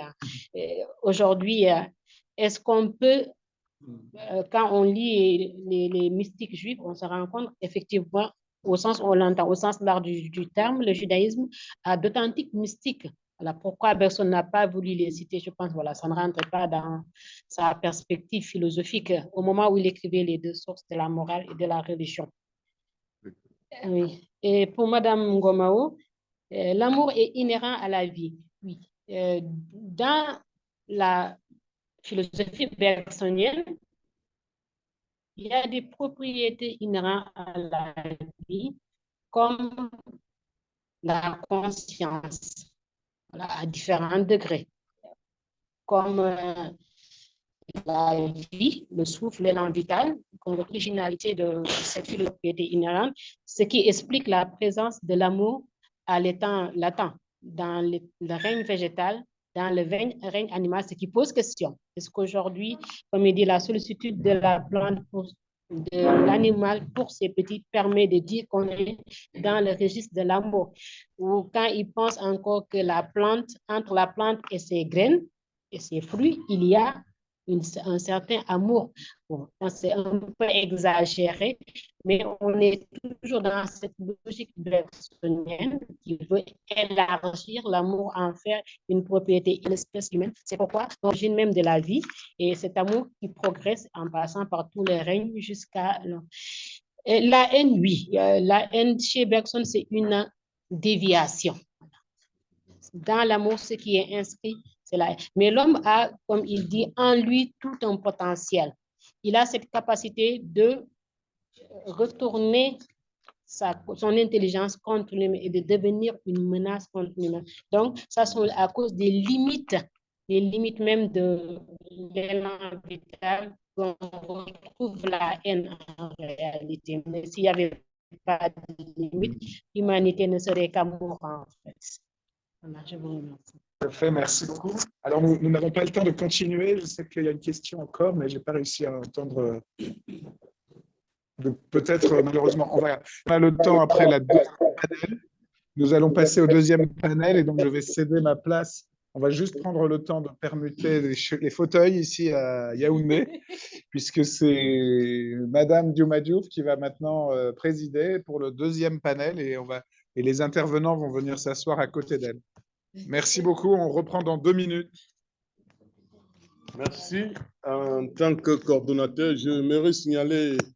aujourd'hui, est-ce qu'on peut, quand on lit les mystiques juifs, on se rend compte effectivement, au sens où on l'entend, au sens large du terme, le judaïsme a d'authentiques mystiques. Voilà, pourquoi personne n'a pas voulu les citer, je pense, voilà, ça ne rentre pas dans sa perspective philosophique au moment où il écrivait les deux sources de la morale et de la religion. Oui. Et pour Madame Ngomao, l'amour est inhérent à la vie. Oui. Dans la philosophie bergsonienne, il y a des propriétés inhérentes à la vie, comme la conscience, voilà, à différents degrés, comme la vie, le souffle, l'élan vital, comme l'originalité de cette philosophie inhérente, ce qui explique la présence de l'amour à l'état latent dans le règne végétal, dans le règne animal, ce qui pose question. Est-ce qu'aujourd'hui, comme il dit, la sollicitude de la plante de l'animal pour ses petits permet de dire qu'on est dans le registre de l'amour, ou quand il pense encore que la plante, entre la plante et ses graines et ses fruits, il y a un certain amour. Bon, c'est un peu exagéré, mais on est toujours dans cette logique bergsonienne qui veut élargir l'amour envers une propriété, une espèce humaine. C'est pourquoi l'origine même de la vie et cet amour qui progresse en passant par tous les règnes jusqu'à... La haine, oui. La haine chez Bergson, c'est une déviation. Dans l'amour, ce qui est inscrit, c'est la haine. Mais l'homme a, comme il dit, en lui tout un potentiel. Il a cette capacité de retourner son intelligence contre lui-même et de devenir une menace contre lui-même. Donc, ça sont à cause des limites même de l'élan vital qu'on retrouve la haine en réalité. Mais s'il n'y avait pas de limite, l'humanité ne serait qu'amour en fait. Voilà, je vous remercie. Parfait, merci beaucoup. Alors, nous n'avons pas le temps de continuer. Je sais qu'il y a une question encore, mais je n'ai pas réussi à entendre. Peut-être, malheureusement, on a le temps après la deuxième panel. Nous allons passer au deuxième panel et donc je vais céder ma place. On va juste prendre le temps de permuter les fauteuils ici à Yaoundé, puisque c'est Madame Diouma Diouf qui va maintenant présider pour le deuxième panel et les intervenants vont venir s'asseoir à côté d'elle. Merci beaucoup. On reprend dans 2 minutes. Merci. En tant que coordonnateur, je m'aimerais signaler